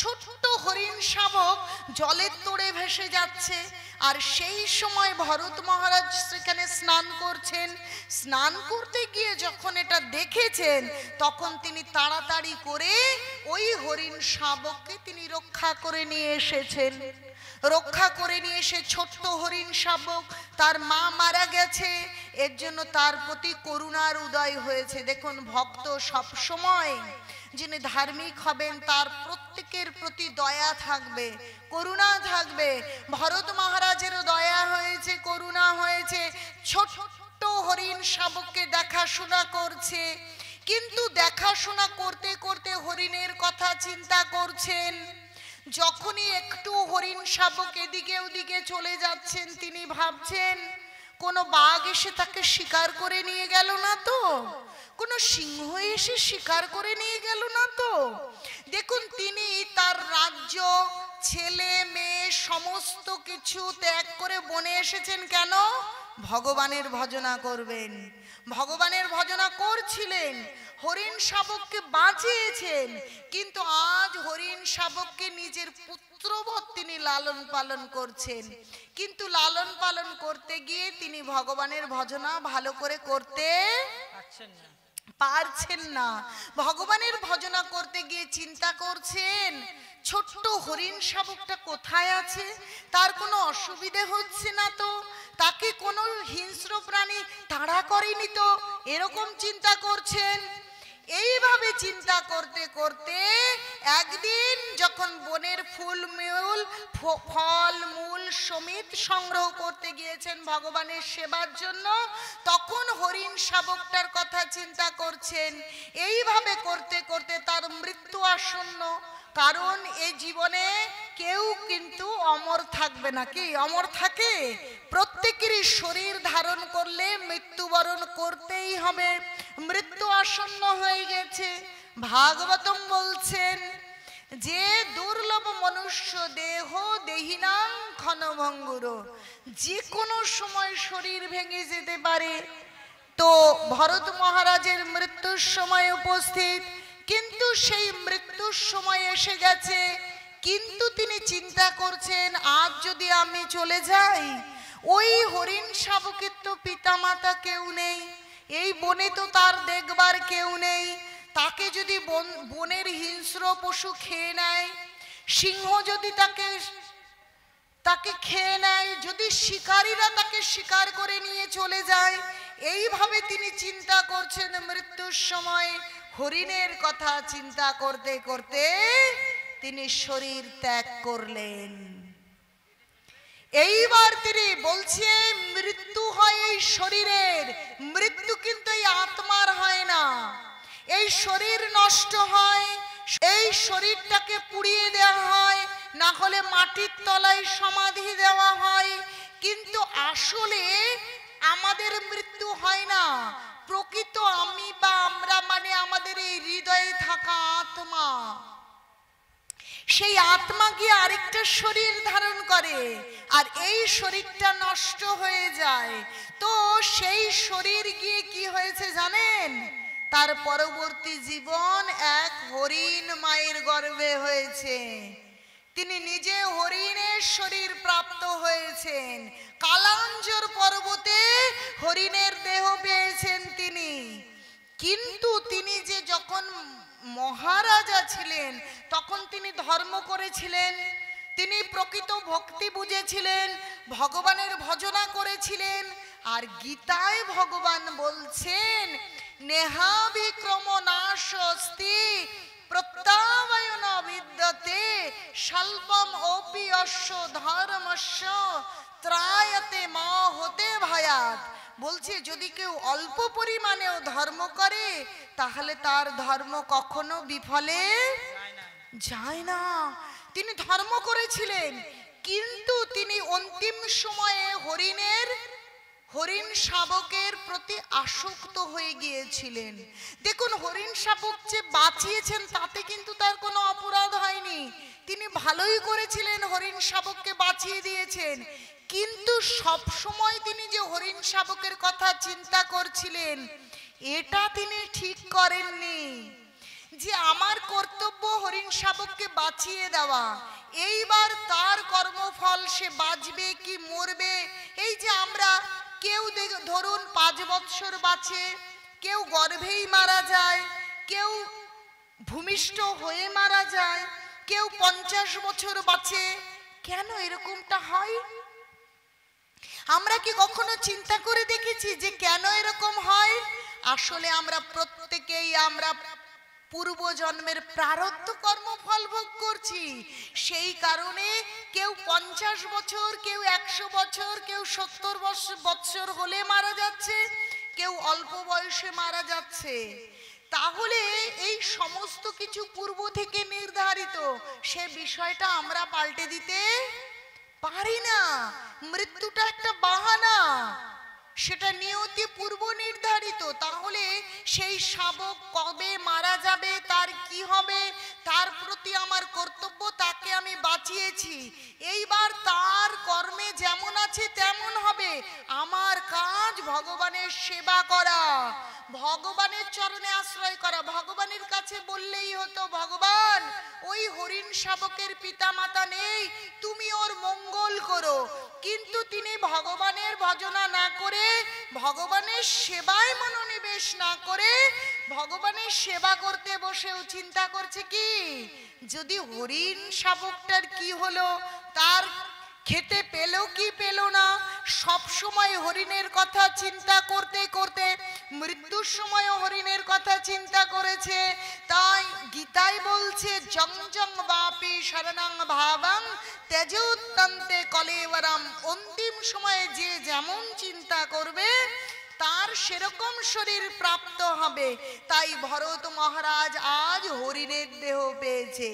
ছোট্ট হরিণ শাবক জলের তোড়ে ভেসে যাচ্ছে। আর সেই সময় ভরত মহারাজ সেখানে স্নান করছেন। স্নান করতে গিয়ে যখন এটা দেখেছেন, তখন তিনি তাড়াতাড়ি করে ওই হরিণ শাবককে তিনি রক্ষা করে নিয়ে এসেছেন। রক্ষা করে নিয়ে এসে ছোট্ট হরিণ শাবক, তার মা মারা গেছে, এর জন্য তার প্রতি করুণার উদয় হয়েছে। দেখুন, ভক্ত সব সময় যিনি ধার্মিক হবেন তার প্রত্যেকের প্রতি দয়া থাকবে, করুণা থাকবে। ভরত মহারাজেরও দয়া হয়েছে, করুণা হয়েছে। ছোট্ট হরিণ শাবককে দেখাশোনা করছে, কিন্তু দেখাশোনা করতে করতে হরিণের কথা চিন্তা করছেন। যখনই একটু হরিণ শাবক এদিকে ওদিকে চলে যাচ্ছেন, তিনি ভাবছেন কোনো বাঘ এসে তাকে শিকার করে নিয়ে গেল না তো, কোনো সিংহ এসে শিকার করে নিয়ে গেল না তো। দেখুন, তিনি তার রাজ্য, ছেলে মেয়ে সমস্ত কিছু ত্যাগ করে বনে এসেছেন কেন? ভগবানের ভজনা করবেন। ভগবানের ভজনা করছিলেন, হরিণ শাবককে বাঁচিয়েছেন। কিন্তু আজ হরিণ শাবককে নিজের পুত্রবৎ তিনি লালন পালন করছেন। কিন্তু লালন পালন করতে গিয়ে তিনি ভগবানের ভজনা ভালো করে করতে পারছেন না। ভগবানের ভজনা করতে গিয়ে চিন্তা করছেন, ছোট্ট হরিণ শাবকটা কোথায় আছে, তার কোনো অসুবিধে হচ্ছে না তো, তাকে কোনো হিংস্র প্রাণী তাড়া করেনি তো, এরকম চিন্তা করছেন। এইভাবে চিন্তা করতে করতে একদিন যখন বনের ফল মূল সমেত সংগ্রহ করতে গিয়েছেন ভগবানের সেবার জন্য, তখন হরিণ শাবকটার কথা চিন্তা করছেন। এইভাবে করতে করতে তার মৃত্যু আসন্ন। কারণ এই জীবনে কেউ কিন্তু অমর থাকবে না। কি অমর থাকে? প্রত্যেকেরই শরীর ধারণ করলে মৃত্যুবরণ করতেই হবে। মৃত্যু আসন্ন হয়ে গেছে। ভাগবতম বলছেন যে দুর্লভ মনুষ্য দেহ দেহিনাং ক্ষণভঙ্গুর, যে কোনো সময় শরীর ভেঙে যেতে পারে। তো ভরত মহারাজের মৃত্যুর সময় উপস্থিত, কিন্তু সেই মৃত্যুর সময় এসে গেছে। কিন্তু তিনি চিন্তা করছেন, আজ যদি আমি চলে যাই, ওই হরিণ শাবকের তো পিতামাতা কেউ নেই, এই বনে তো তার দেখবার কেউ নেই। তাকে যদি বনের হিংস্র পশু খেয়ে নেয়, সিংহ যদি তাকে খেয়ে নেয়, যদি শিকারীরা তাকে শিকার করে নিয়ে চলে যায়, এইভাবে তিনি চিন্তা করছেন। মৃত্যুর সময় হরিণের কথা চিন্তা করতে করতে তিনি শরীর ত্যাগ করলেন। এইবার তিনি বলছে, মৃত্যু হয় এই শরীরের, মৃত্যু কিন্তু এই আত্মার হয় না। এই শরীর নষ্ট হয়, এই শরীরটাকে পুড়িয়ে দেওয়া হয়, না হলে মাটির তলায় সমাধি দেওয়া হয়। কিন্তু আসলে আমাদের মৃত্যু হয় না। প্রকৃত আমি বা আমরা মানে আমাদের এই হৃদয়ে থাকা আত্মা, সেই আত্মা গিয়ে আরেকটা শরীর ধারণ করে, আর এই শরীরটা নষ্ট হয়ে যায়। তো সেই শরীর গিয়ে কি হয়েছে জানেন? তার পরবর্তী জীবন এক হরিণ মায়ের গর্ভে হয়েছে। তিনি নিজে হরিণের শরীর প্রাপ্ত হয়েছেন। কালাঞ্জর পর্বতে হরিণের দেহ পেয়েছেন তিনি। কিন্তু তিনি যে যখন মহারাজা ছিলেন, তখন তিনি ধর্ম করেছিলেন, তিনি প্রকৃত ভক্তি বুঝেছিলেন, ভগবানের ভজনা করেছিলেন। আর গীতায় ভগবান বলছেন নেহা বিক্রম নাশস্তি প্রত্যাবয়ন বিদ্যতে স্বল্পম অপি অশ্ব ধর্মস্য ত্রায়তে মা হতে ভয়াত। বলছে যদি কেউ অল্প পরিমাণেও ধর্ম করে তাহলে তার ধর্ম কখনো বিফলে যায় না। তিনি ধর্ম করেছিলেন, কিন্তু তিনি অন্তিম সময়ে হরিণ শাবকের প্রতি আসক্ত হয়ে গিয়েছিলেন। দেখুন, হরিণ শাবক যে বাঁচিয়েছেন তাতে কিন্তু তার কোনো অপরাধ হয়নি, তিনি ভালোই করেছিলেন, হরিণ শাবককে বাঁচিয়ে দিয়েছেন। কিন্তু সব সময় তিনি যে হরিণ শাবকের কথা চিন্তা করছিলেন এটা তিনি ঠিক করেননি, যে আমার কর্তব্য হরিণ শাবককে বাঁচিয়ে দেওয়া, এইবার তার কর্মফল সে বাঁচবে কি মরবে। এই যে আমরা কেউ ধরুন 5 বৎসর বাঁচে, কেউ গর্ভেই মারা যায়, কেউ ভূমিষ্ঠ হয়ে মারা যায়, কেউ 50 বছর বাঁচে, কেন এরকমটা হয়? আমরা কি কখনো চিন্তা করে দেখেছি যে কেন এরকম হয়? আসলে আমরা প্রত্যেকেই পূর্বজন্মের প্রারব্ধ কর্মফল ভোগ করছি। সেই কারণে কেউ 50 বছর, কেউ 100 বছর, কেউ 70 বছর হলে মারা যাচ্ছে, কেউ অল্প বয়সে মারা যাচ্ছে। তাহলে এই সমস্ত কিছু পূর্ব থেকে নির্ধারিত, সে বিষয়টা আমরা পাল্টে দিতে পারি না। মৃত্যুটা একটা বাহানা, সেটা নিয়তি পূর্ব নির্ধারিত। তাহলে সেই শাবক কবে মারা যাবে, তার কি হবে, তার প্রতি আমার কর্তব্য, তাকে আমি বাঁচিয়েছি, এইবার তার কর্মে যেমন আছে তেমন হবে। আমার কাজ ভগবানের সেবা করা, ভগবানের চরণে আশ্রয় করা। ভগবানের কাছে বললেই হতো, ভগবান ওই হরিণ শাবকের পিতা মাতা নেই, তুমি ওর মঙ্গল করো। কিন্তু তিনি ভগবানের ভজনা না করে, ভগবানের সেবায় মনোনিবেশ না করে, ভগবানের সেবা করতে বসেও চিন্তা করছে কি, যদি হরিণ শাবকটার কি হলো, তার খেতে পেল কি পেল না, সব সময় হরিণের কথা চিন্তা করতে করতে মৃত্যুর সময় হরিণের কথা চিন্তা করেছে। তাই গীতায় বলছে জং জং বাপি শরণং ভাবং তেজোত্তন্তে কলেবরম। অন্তিম সময়ে যে যেমন চিন্তা করবে তার সেরকম শরীর প্রাপ্ত হবে। তাই ভরত মহারাজ আজ হরিণের দেহ পেয়েছে,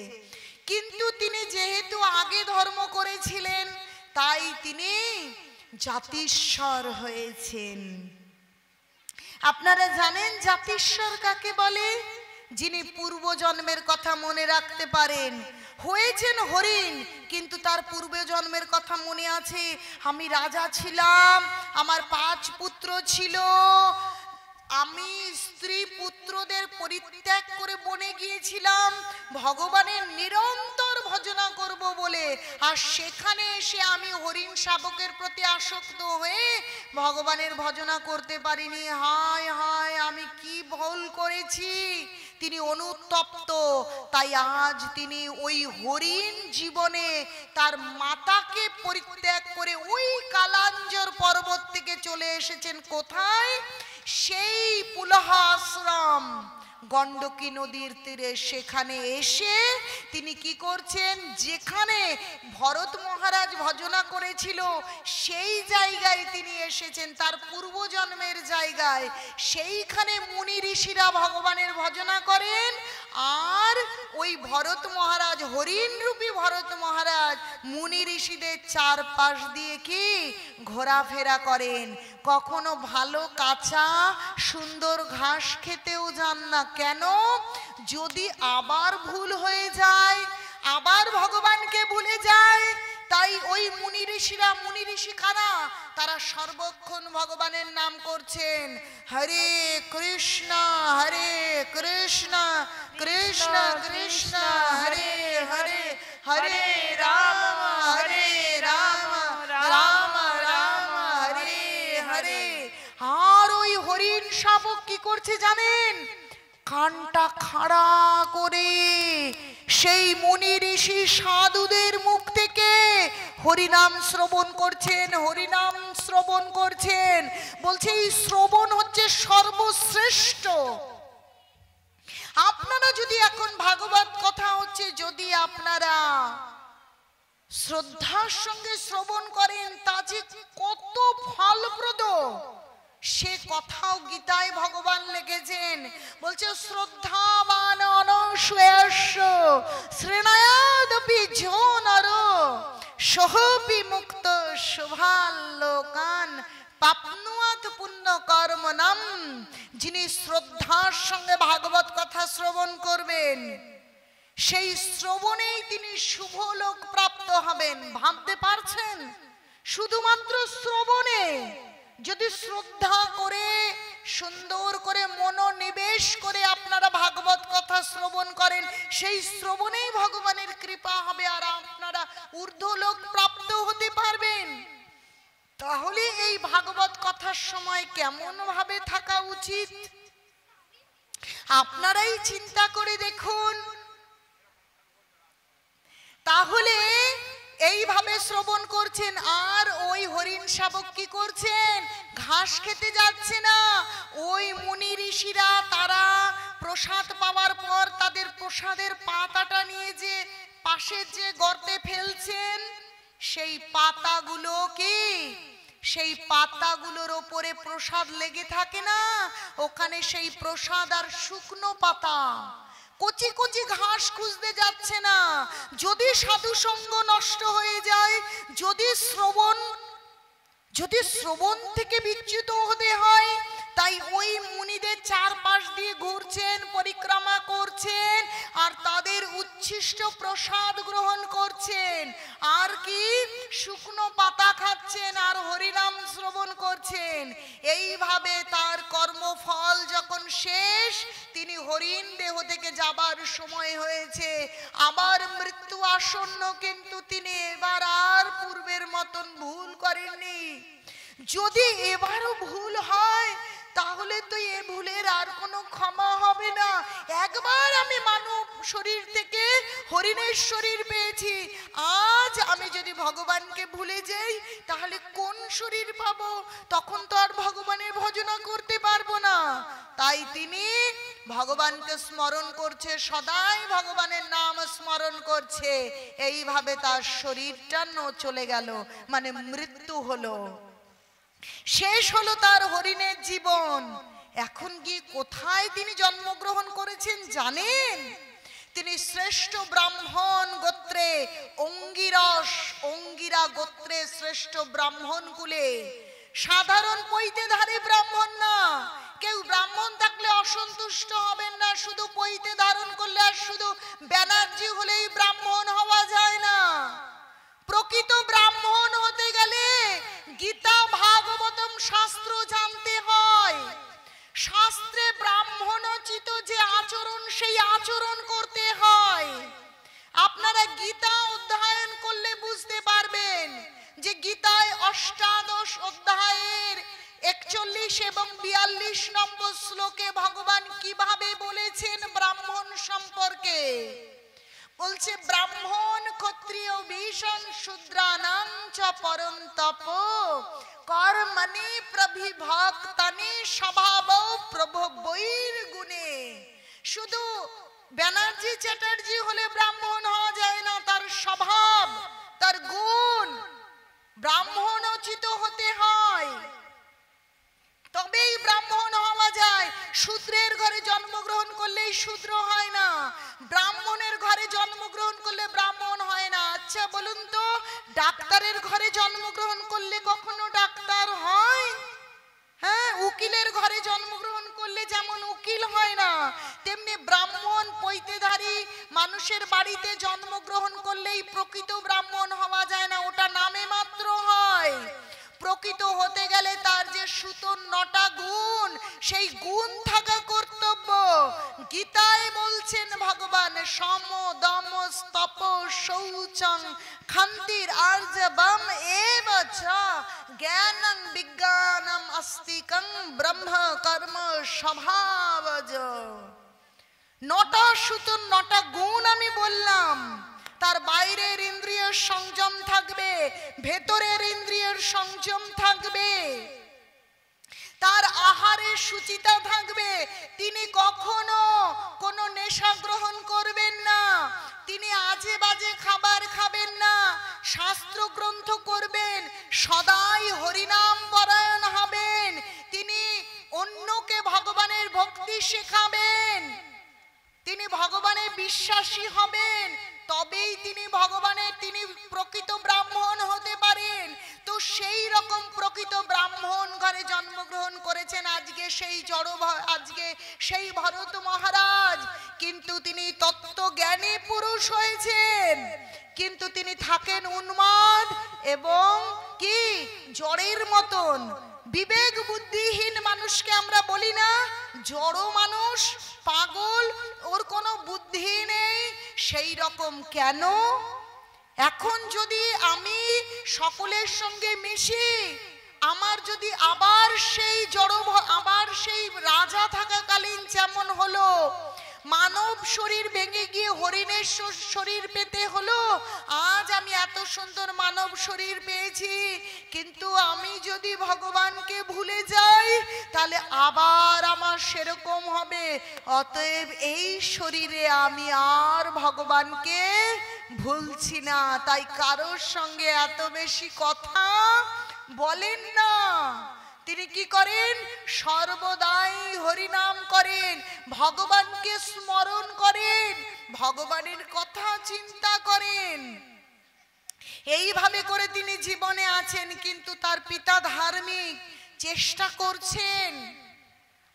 কিন্তু তিনি যেহেতু আগে ধর্ম করেছিলেন তাই তিনি জাতিশ্বর হয়েছেন। আপনারা জানেন জাতিশ্বর কাকে বলে? যিনি পূর্বজন্মের কথা মনে রাখতে পারেন। হয়েছেন হরিণ, কিন্তু তার পূর্বজন্মের কথা মনে আছে, আমি রাজা ছিলাম, আমার 5 পুত্র ছিল, আমি স্ত্রী পুত্রদের পরিত্যাগ করে বনে গিয়েছিলাম ভগবানের নিরন্তর ভজনা করব বলে, আর সেখানে এসে আমি হরিণ শাবকের প্রতি আসক্ত হয়ে ভগবানের ভজনা করতে পারিনি। হায় হায়, আমি কি ভুল করেছি। তিনি অনুতপ্ত, তাই আজ তিনি ওই হরিণ জীবনে তার মাতাকে পরিত্যাগ করে ওই কালাঞ্জর পর্বত থেকে চলে এসেছেন কোথায়? সেই পুলহা আশ্রম, গণ্ডকী নদীর তীরে। সেখানে এসে তিনি কি করছেন, যেখানে ভরত মহারাজ ভজনা করেছিল সেই জায়গায় তিনি এসেছেন, তার পূর্বজন্মের জায়গায়। সেইখানে মুনি ঋষিরা ভগবানের ভজনা করেন, আর ওই ভরত মহারাজ, হরিণ রূপী ভরত মহারাজ মুনি ঋষিদের চারপাশ দিয়ে কি ঘোরাফেরা করেন। কখনো ভালো কাঁচা সুন্দর ঘাস খেতেও যান না। কেন? যদি আবার ভুল হয়ে যায়, আবার ভগবানকে ভুলে যায়। তাই ওই মুনি ঋষিরা, মুনি ঋষি কারা? তারা সর্বক্ষণ ভগবানের নাম করছেন, হরে কৃষ্ণ হরে কৃষ্ণ কৃষ্ণ কৃষ্ণ হরে হরে, হরে রাম রাম রাম হরে হরে। আর ওই হরিণ শাবক কি করছে জানেন? কানটা খাড়া করে সেই মুনি ঋষি সাধুদের মুখ থেকে হরিনাম শ্রবণ করছেন, হরিনাম শ্রবণ করছেন। বলছে এই শ্রবণ হচ্ছে সর্বশ্রেষ্ঠ। আপনারা যদি এখন ভাগবত কথা হচ্ছে যদি আপনারা শ্রদ্ধার সঙ্গে শ্রবণ করেন তা যে কত ফলপ্রদ সে কথাও গীতায় ভগবান লিখেছেন। বলছে শ্রদ্ধাবান অনশূয়স্য শ্রেণয়াদপি যো নর সহপি মুক্ত শুভালোকান প্রাপ্নুয়াত পুণ্য কর্মণাম। যিনি শ্রদ্ধার সঙ্গে ভাগবত কথা শ্রবণ করবেন সেই শ্রবণেই তিনি শুভ লোক প্রাপ্ত হবেন। ভাবতে পারছেন? শুধুমাত্র শ্রবণে যদি শ্রদ্ধা করে সুন্দর করে মনোনিবেশ করে আপনারা ভাগবত কথা শ্রবণ করেন সেই শ্রবণেই ভগবানের কৃপা হবে আর আপনারা ঊর্ধ্বলোক প্রাপ্ত হতে পারবেন। তাহলে এই ভাগবত কথার সময় কেমন ভাবে থাকা উচিত আপনারাই চিন্তা করে দেখুন। তাহলে এইভাবে শ্রবণ করছেন আর ওই হরিণ শাবক কি করছেন? ঘাস খেতে যাচ্ছে না। ওই মুনি ঋষিরা তারা প্রসাদ পাওয়ার পর তাদের প্রসাদের পাতাটা নিয়ে যে পাশের যে গর্তে ফেলছেন সেই পাতাগুলো কি সেই পাতাগুলোর ওপরে প্রসাদ লেগে থাকে না, ওখানে সেই প্রসাদ আর শুকনো পাতা কচি কচি ঘাস খুঁজতে যাচ্ছে না। যদি সাধু সঙ্গ নষ্ট হয়ে যায়, যদি শ্রবণ থেকে বিচ্যুত হতে হয়, তাই ওই মুনিদের চারপাশ দিয়ে ঘুরছেন, পরিক্রমা করছেন আর তাদের উচ্ছিষ্ট প্রসাদ গ্রহণ করছেন আর কি শুকনো পাতা খাচ্ছেন আর হরিনাম শ্রবণ করছেন। এইভাবে তার কর্মফল যখন শেষ, তিনি হরিণ দেহ থেকে যাবার সময় হয়েছে, আবার মৃত্যু আসন্ন, কিন্তু তিনি এবার আর পূর্বের মতন ভুল করেননি। যদি এবারও ভুল হয় তাহলে তো এ ভুলের আর কোনো ক্ষমা হবে না। একবার আমি মানব শরীর থেকে হরিণের শরীর পেয়েছি, আজ আমি যদি ভগবানকে ভুলে যাই তাহলে কোন শরীর পাবো? তখন তো আর ভগবানের ভজনা করতে পারবো না। তাই তিনি ভগবানকে স্মরণ করছে, সদাই ভগবানের নাম স্মরণ করছে। এইভাবে তার শরীরটা চলে গেল, মানে মৃত্যু হলো, শেষ হলো তার হরিণের জীবন। এখন গিয়ে কোথায় তিনি জন্মগ্রহণ করেছেন জানেন? তিনি শ্রেষ্ঠ ব্রাহ্মণ গোত্রে অঙ্গিরা গোত্রে শ্রেষ্ঠ ব্রাহ্মণ কুলে, সাধারণ পৈতেধারী ব্রাহ্মণ না। কেউ ব্রাহ্মণ থাকলে অসন্তুষ্ট হবেন না, শুধু পৈতে ধারণ করলে আর শুধু ব্যানার্জি হলেই ব্রাহ্মণ হওয়া যায় না। প্রকৃত ব্রাহ্মণ হতে গেলে গীতা ভাগবতম শাস্ত্র জানতে হয়। শাস্ত্রে ব্রাহ্মণোচিত যে আচরণ সেই আচরণ করতে হয়। আপনারা গীতা অধ্যয়ন করলে বুঝতে পারবেন যে গীতায় অষ্টাদশ অধ্যায়ের 41 এবং 42 নম্বর শ্লোকে ভগবান কিভাবে বলেছেন ব্রাহ্মণ সম্পর্কে। বলছে ব্রাহ্মণ ক্ষত্রিয় ভীষণ শূদ্রানাং চ পরন্তপ কর্মণি প্রবিভক্তানি স্বভাবৌ প্রভবৈর গুণে। শুধু ব্যানার্জি চ্যাটার্জি হলে ব্রাহ্মণ হওয়া যায় না, তার স্বভাব তার গুণ ব্রাহ্মণোচিত হতে হয়, তবেই ব্রাহ্মণ হওয়া যায়। শূদ্রের ঘরে জন্মগ্রহণ করলেই শূদ্র হয় না, ব্রাহ্মণের ঘরে জন্মগ্রহণ করলে ব্রাহ্মণ হয় না। আচ্ছা বলুন তো, ডাক্তারের ঘরে জন্মগ্রহণ করলে কখনো ডাক্তার হয়? হ্যাঁ, উকিলের ঘরে জন্মগ্রহণ করলে যেমন উকিল হয় না, তেমনি ব্রাহ্মণ পৈতেধারী মানুষের বাড়িতে জন্মগ্রহণ করলেই প্রকৃত ব্রাহ্মণ হওয়া যায় না, ওটা নামে মাত্র হয়। প্রকৃত হতে গেলে তার যে সুতোর 9টা গুণ, সেই গুণ থাকা কর্তব্য। গীতায় বলছেন ভগবান সম দম স্তপ শৌচং ক্ষান্তির আর্জবম এব চ জ্ঞানং বিজ্ঞানম আস্তিকং ব্রহ্ম কর্ম স্বভাবজ। 9টা সুতোর 9টা গুণ আমি বললাম, তার বাইরের ইন্দ্রিয়ের সংযম থাকবে, ভেতরের ইন্দ্রিয়ের সংযম থাকবে, তার আহারের সুচিতা থাকবে। তিনি কখনো কোনো নেশা গ্রহণ করবেন না, তিনি আজে বাজে খাবার খাবেন না, শাস্ত্র গ্রন্থ করবেন, সদাই হরিনাম পরায়ণ হবেন, তিনি অন্যকে ভগবানের ভক্তি শেখাবেন, তিনি ভগবানের বিশ্বাসী হবেন, তবেই তিনি ভগবানের, তিনি প্রকৃত ব্রাহ্মণ হতে পারেন। তো সেই রকম প্রকৃত ব্রাহ্মণ ঘরে জন্মগ্রহণ করেছেন আজকে সেই ভরত মহারাজ। কিন্তু তিনি তত্ত্বজ্ঞানী পুরুষ হয়েছেন, কিন্তু তিনি থাকেন উন্মাদ এবং কি জড়ের মতন। বিবেক বুদ্ধিহীন মানুষকে আমরা বলি না জড় মানুষ, পাগল, ওর কোনো বুদ্ধি নেই, সেই রকম কেন? এখন যদি আমি সকলের সঙ্গে মিশি, আমার যদি আবার সেই আবার সেই রাজা থাকাকালীন যেমন হলো, মানব শরীর ভেঙে গিয়ে হরিণের শরীর পেতে হলো, আজ আমি এত সুন্দর মানব শরীর পেয়েছি, কিন্তু আমি যদি ভগবানকে ভুলে যাই তাহলে আবার আমার সেরকম হবে। অতএব এই শরীরে আমি আর ভগবানকে ভুলছি না, তাই কারোর সঙ্গে এত বেশি কথা বলেন না। তিনি কি করেন? সর্বদাই হরিনাম করেন, ভগবানকে স্মরণ করেন, ভগবানের কথা চিন্তা করেন। এইভাবে করে তিনি জীবনে আছেন। কিন্তু তার পিতা ধার্মিক, চেষ্টা করছেন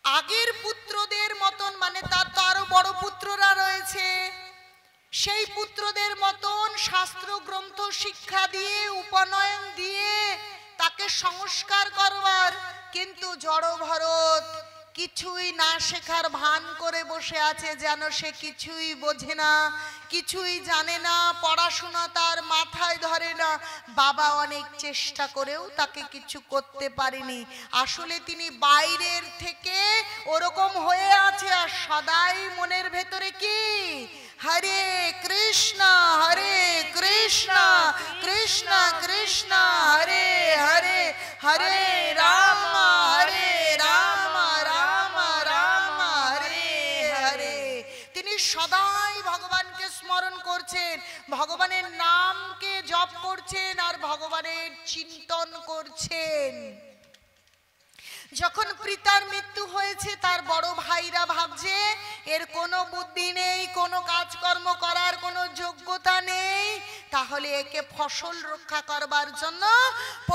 আগের পুত্রদের মতন, মানে তার তো আরো বড় পুত্ররা রয়েছে, সেই পুত্রদের মতন শাস্ত্র গ্রন্থ শিক্ষা দিয়ে, উপনয়ন দিয়ে তাকে সংস্কার করবার। কিন্তু জড় ভরত কিছুই না শেখার ভান করে বসে আছে, যেন সে কিছুই বোঝে না, কিছুই জানে না, পড়াশোনা তার মাথায় ধরে না। বাবা অনেক চেষ্টা করেও তাকে কিছু করতে পারেনি। আসলে তিনি বাইরের থেকে ওরকম হয়ে আছে, আর সদাই মনের ভেতরে কি? হরে কৃষ্ণ হরে কৃষ্ণ কৃষ্ণ কৃষ্ণ হরে হরে, হরে রাম হরে রাম রাম রাম হরে হরে। তিনি সদাই ভগবানকে স্মরণ করছেন, ভগবানের নামকে জপ করছেন আর ভগবানের চিন্তন করছেন। যখন পিতার মৃত্যু হয়েছে, তার বড় ভাইরা ভাবছে এর কোনো বুদ্ধি নেই, কোনো কাজকর্ম করার কোনো যোগ্যতা নেই, তাহলে একে ফসল রক্ষা করবার জন্য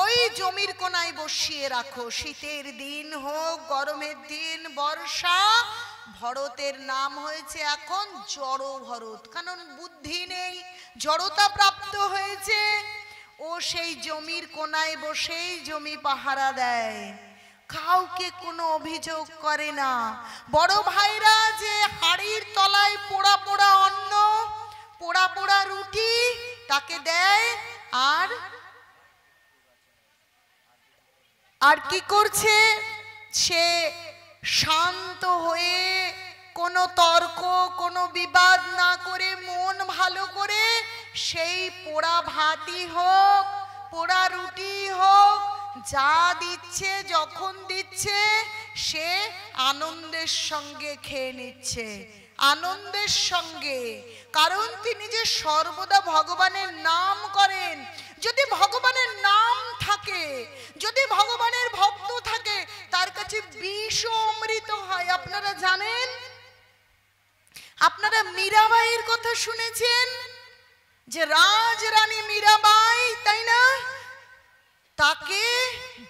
ওই জমির কোনায় বসিয়ে রাখো, শীতের দিন হোক, গরমের দিন, বর্ষা। ভরতের নাম হয়েছে এখন জড় ভরত, কারণ বুদ্ধি নেই, জড়তা প্রাপ্ত হয়েছে। ও সেই জমির কোনায় বসেই জমি পাহারা দেয়, কাউকে কোনো অভিযোগ করে না। বড় ভাইরা যে হাড়ির তলায় পোড়া পোড়া অন্ন, পোড়া পোড়া রুটি তাকে দেয়, আর কি করছে? সে শান্ত হয়ে কোনো তর্ক, কোনো বিবাদ না করে, মন ভালো করে সেই পোড়া ভাতই হোক, পোড়া রুটি হোক, যা দিচ্ছে, যখন দিচ্ছে, সে আনন্দের সঙ্গে খেয়ে নিচ্ছে, আনন্দের সঙ্গে। কারণ তিনি যে সর্বদা ভগবানের নাম করেন। যদি ভগবানের নাম থাকে, যদি ভগবানের ভক্ত থাকে, তার কাছে বিষ অমৃত হয়। আপনারা জানেন, আপনারা মীরাবাইয়ের কথা শুনেছেন, যে রাজরানী মীরাবাই, তাই না? তাকে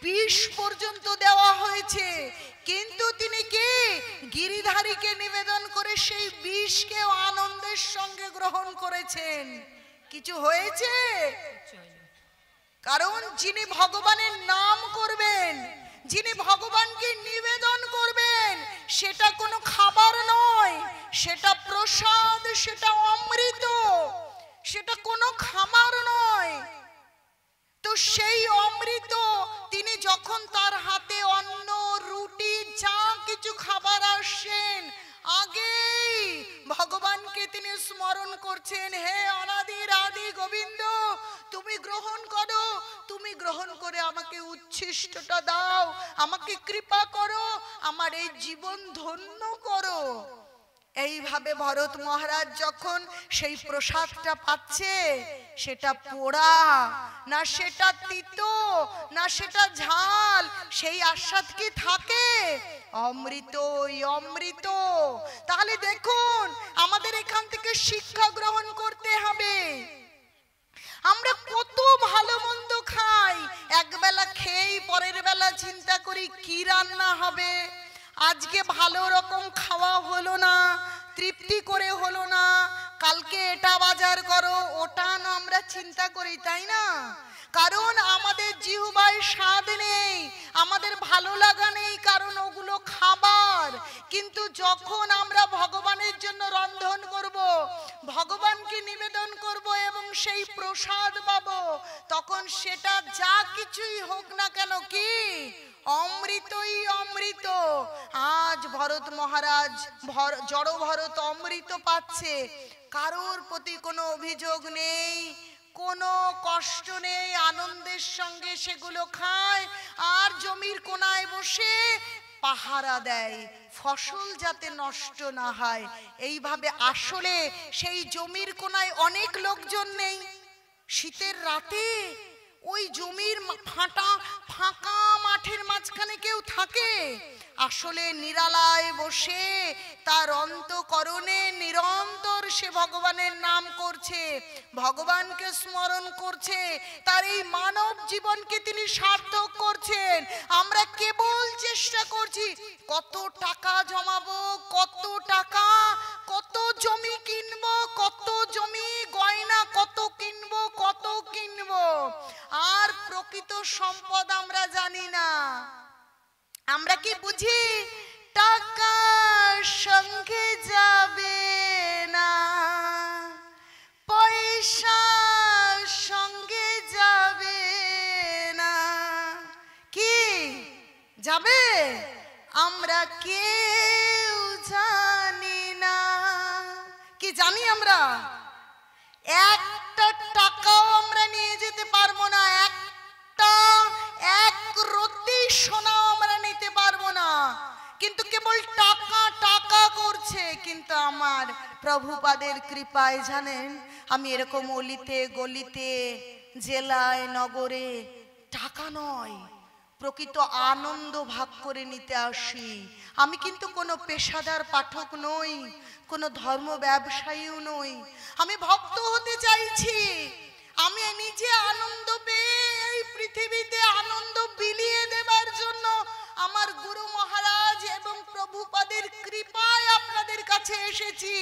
বিষ পর্যন্ত দেওয়া হয়েছে, কিন্তু তিনি কে? গিরিধারীকে নিবেদন করে সেই বিষকে আনন্দের সঙ্গে গ্রহণ করেছেন। কিছু হয়েছে? কারণ যিনি ভগবানের নাম করবেন, যিনি ভগবানকে নিবেদন করবেন, সেটা কোনো খাবার নয়, সেটা প্রসাদ, সেটা অমৃত, সেটা কোনো খাবার নয়। তো সেই অমৃত তিনি যখন তার হাতে অন্ন, রুটি, যা কিছু খাবার আসছেন, আগেই ভগবানকে তিনি স্মরণ করছেন, হে অনাদির গোবিন্দ তুমি গ্রহণ করো, তুমি গ্রহণ করে আমাকে উচ্ছিষ্টটা দাও, আমাকে কৃপা করো, আমার এই জীবন ধন্য করো। এইভাবে ভরত মহারাজ যখন সেই প্রসাদটা পাচ্ছে, সেটা পোড়া না, সেটা তিতো না, সেটা ঝাল, সেই আস্বাদ কি থাকে? অমৃতই অমৃত। তাহলে দেখুন, আমাদের এখান থেকে শিক্ষা গ্রহণ করতে হবে। আমরা কত ভালো মন্দ খাই, একবেলা খেয়েই পরের বেলা চিন্তা করি কি রান্না হবে। আজকে ভালো রকম খাওয়া হলো না, তৃপ্তি করে হলো না, কালকে এটা বাজার করো, ওটা না, আমরা চিন্তা করি, তাই না? কারণ আমাদের জিহ্বায় স্বাদ নেই, আমাদের ভালো লাগা নেই, কারণ ওগুলো খাবার। কিন্তু যখন আমরা ভগবানের জন্য রন্ধন করব, ভগবানকে নিবেদন করব এবং সেই প্রসাদ পাবো, তখন সেটা যা কিছুই হোক না কেন, কি অমৃতই অমৃত। আজ ভরত মহারাজ, জড় ভরত অমৃত পাচ্ছে, কারোর প্রতি কোনো অভিযোগ নেই, কোনো কষ্ট নেই, আনন্দের সঙ্গে সেগুলো খায় আর জমির কোনায় বসে পাহারা দেয় ফসল যাতে নষ্ট না হয়। এইভাবে আসলে সেই জমির কোনায় অনেক লোকজন নেই। শীতের রাতে ওই জমির ফাঁকা মাঠের মাঝখানে কেউ থাকে? আসলে নিরালায় বসে তার অন্তঃকরণে নিরন্তর সে ভগবানের নাম করছে, ভগবানকে স্মরণ করছে, তার এই মানব জীবনকে তিনি সার্থক করছেন। আমরা কেবল চেষ্টা করছি কত টাকা জমাবো, কত টাকা, কত জমি কিনবো, কত জমি গয়না কত কিনবো, কত কিনবো, আর প্রকৃত সম্পদ আমরা জানি না। আমরা কি বুঝি টাকা সঙ্গে যাবে না, পয়সা সঙ্গে যাবে না, কি যাবে? আমরা কেউ জানি না। কি জানি আমরা? একটা টাকাও আমরা নিয়ে যেতে পারবো না, এক রত্তি সোনাও আমরা নিতে পারবো না। কিন্তু কেবল টাকা টাকা করছে। কিন্তু আমার প্রভুপাদের কৃপায় জানেন, আমি এরকম অলিতে গলিতে, জেলায় নগরে টাকা নয়, প্রকৃত আনন্দ ভাগ করে নিতে আসি। আমি কিন্তু কোনো পেশাদার পাঠক নই, কোনো ধর্ম ব্যবসায়ীও নই। আমি ভক্ত হতে চাইছি। আমি নিজে আনন্দ পেয়ে এই পৃথিবীতে আনন্দ বিলিয়ে দেবার জন্য আমার গুরু মহারাজ এবং প্রভুপাদের কৃপায় আপনাদের কাছে এসেছি।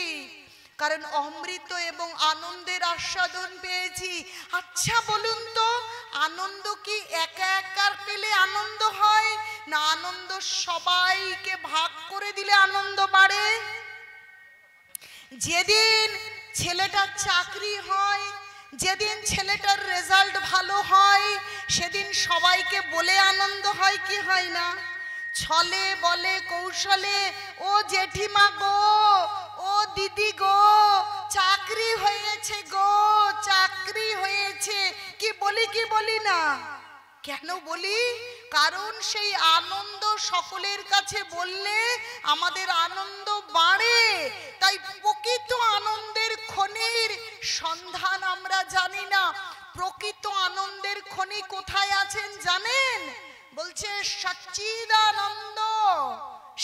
কারণ অমৃত এবং আনন্দের আস্বাদন পেয়েছি। আচ্ছা বলুন তো, আনন্দ কি একা একা পেলে আনন্দ হয়, না আনন্দ সবাইকে ভাগ করে দিলে আনন্দ বাড়ে? যেদিন ছেলেটার চাকরি হয়, যেদিন ছেলেটার রেজাল্ট ভালো হয়, সেদিন সবাইকে বলে আনন্দ হয় কি হয় না? ছলে বলে কৌশলে, ও জেঠিমা গো, ও দিদি গো, চাকরি হয়েছে গো, চাকরি হয়েছে, কি বলি কি বলি না? কেন বলি? কারণ সেই আনন্দ সকলের কাছে বললে আমাদের আনন্দ বাড়ে। তাই প্রকৃত আনন্দের খনির সন্ধান আমরা জানি না। প্রকৃত আনন্দের খনি কোথায় আছেন জানেন? বলছে সচ্চিদানন্দ,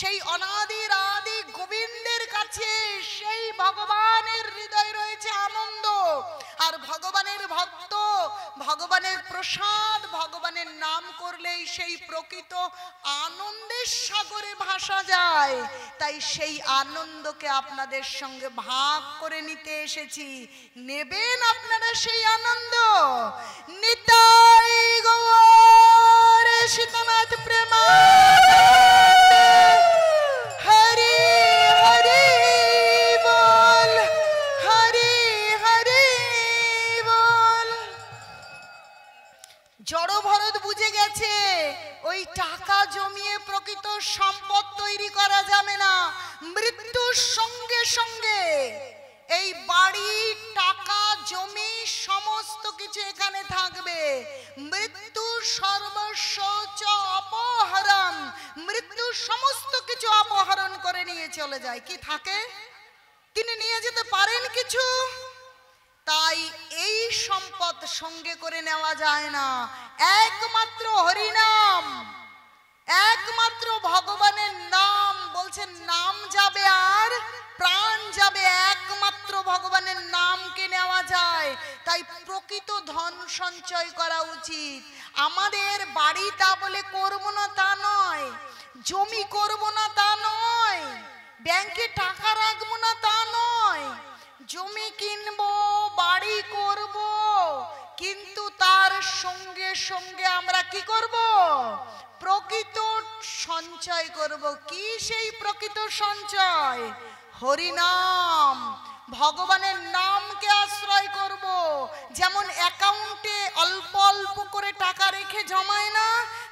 সেই অনাদির আদি গোবিন্দের কাছে, সেই ভগবানের হৃদয়ে রয়েছে আনন্দ। আর ভগবানের ভক্ত, ভগবানের প্রসাদ, ভগবানের নাম করলেই সেই প্রকৃত আনন্দের সাগরে ভাসা যায়। তাই সেই আনন্দকে আপনাদের সঙ্গে ভাগ করে নিতে এসেছি। নেবেন আপনারা সেই আনন্দ? নিতাই গৌর সীতানাথ প্রেমানন্দে, হরি হরি বল, হরি হরি বল। জড় ভরত বুঝে গেছে ওই টাকা জমিয়ে প্রকৃত সম্পদ তৈরি করা যাবে না। মৃত্যুর সঙ্গে সঙ্গে এই বাড়ি, টাকা, জমি সমস্ত কিছু এখানে থাকবে। মৃত্যু সর্বস্ব চ অপহরণ, মৃত্যু সমস্ত কিছু অপহরণ করে নিয়ে চলে যায়। কি থাকে? তিনি নিয়ে যেতে পারেন কিছু? তাই এই সম্পদ সঙ্গে করে নেওয়া যায় না। একমাত্র হরিনাম, একমাত্র ভগবানের নাম, বলছেন নাম যাবে আর প্রাণ যাবে, একমাত্র ভগবানের নামকে নেওয়া যায়। তাই প্রকৃত ধন সঞ্চয় করা উচিত। আমাদের বাড়ি তা বলে করব না তা নয়, জমি করব না তা নয়, ব্যাংকে টাকা রাখবো না তা নয়। জমি কিনবো, বাড়ি করব, কিন্তু তার সঙ্গে সঙ্গে আমরা কি করব? প্রকৃত সঞ্চয় করব। কি সেই প্রকৃত সঞ্চয়? হরিনাম, ভগবানের নামকে আশ্রয় করব। যেমন অ্যাকাউন্টে অল্প অল্প করে টাকা রেখে জমায় না,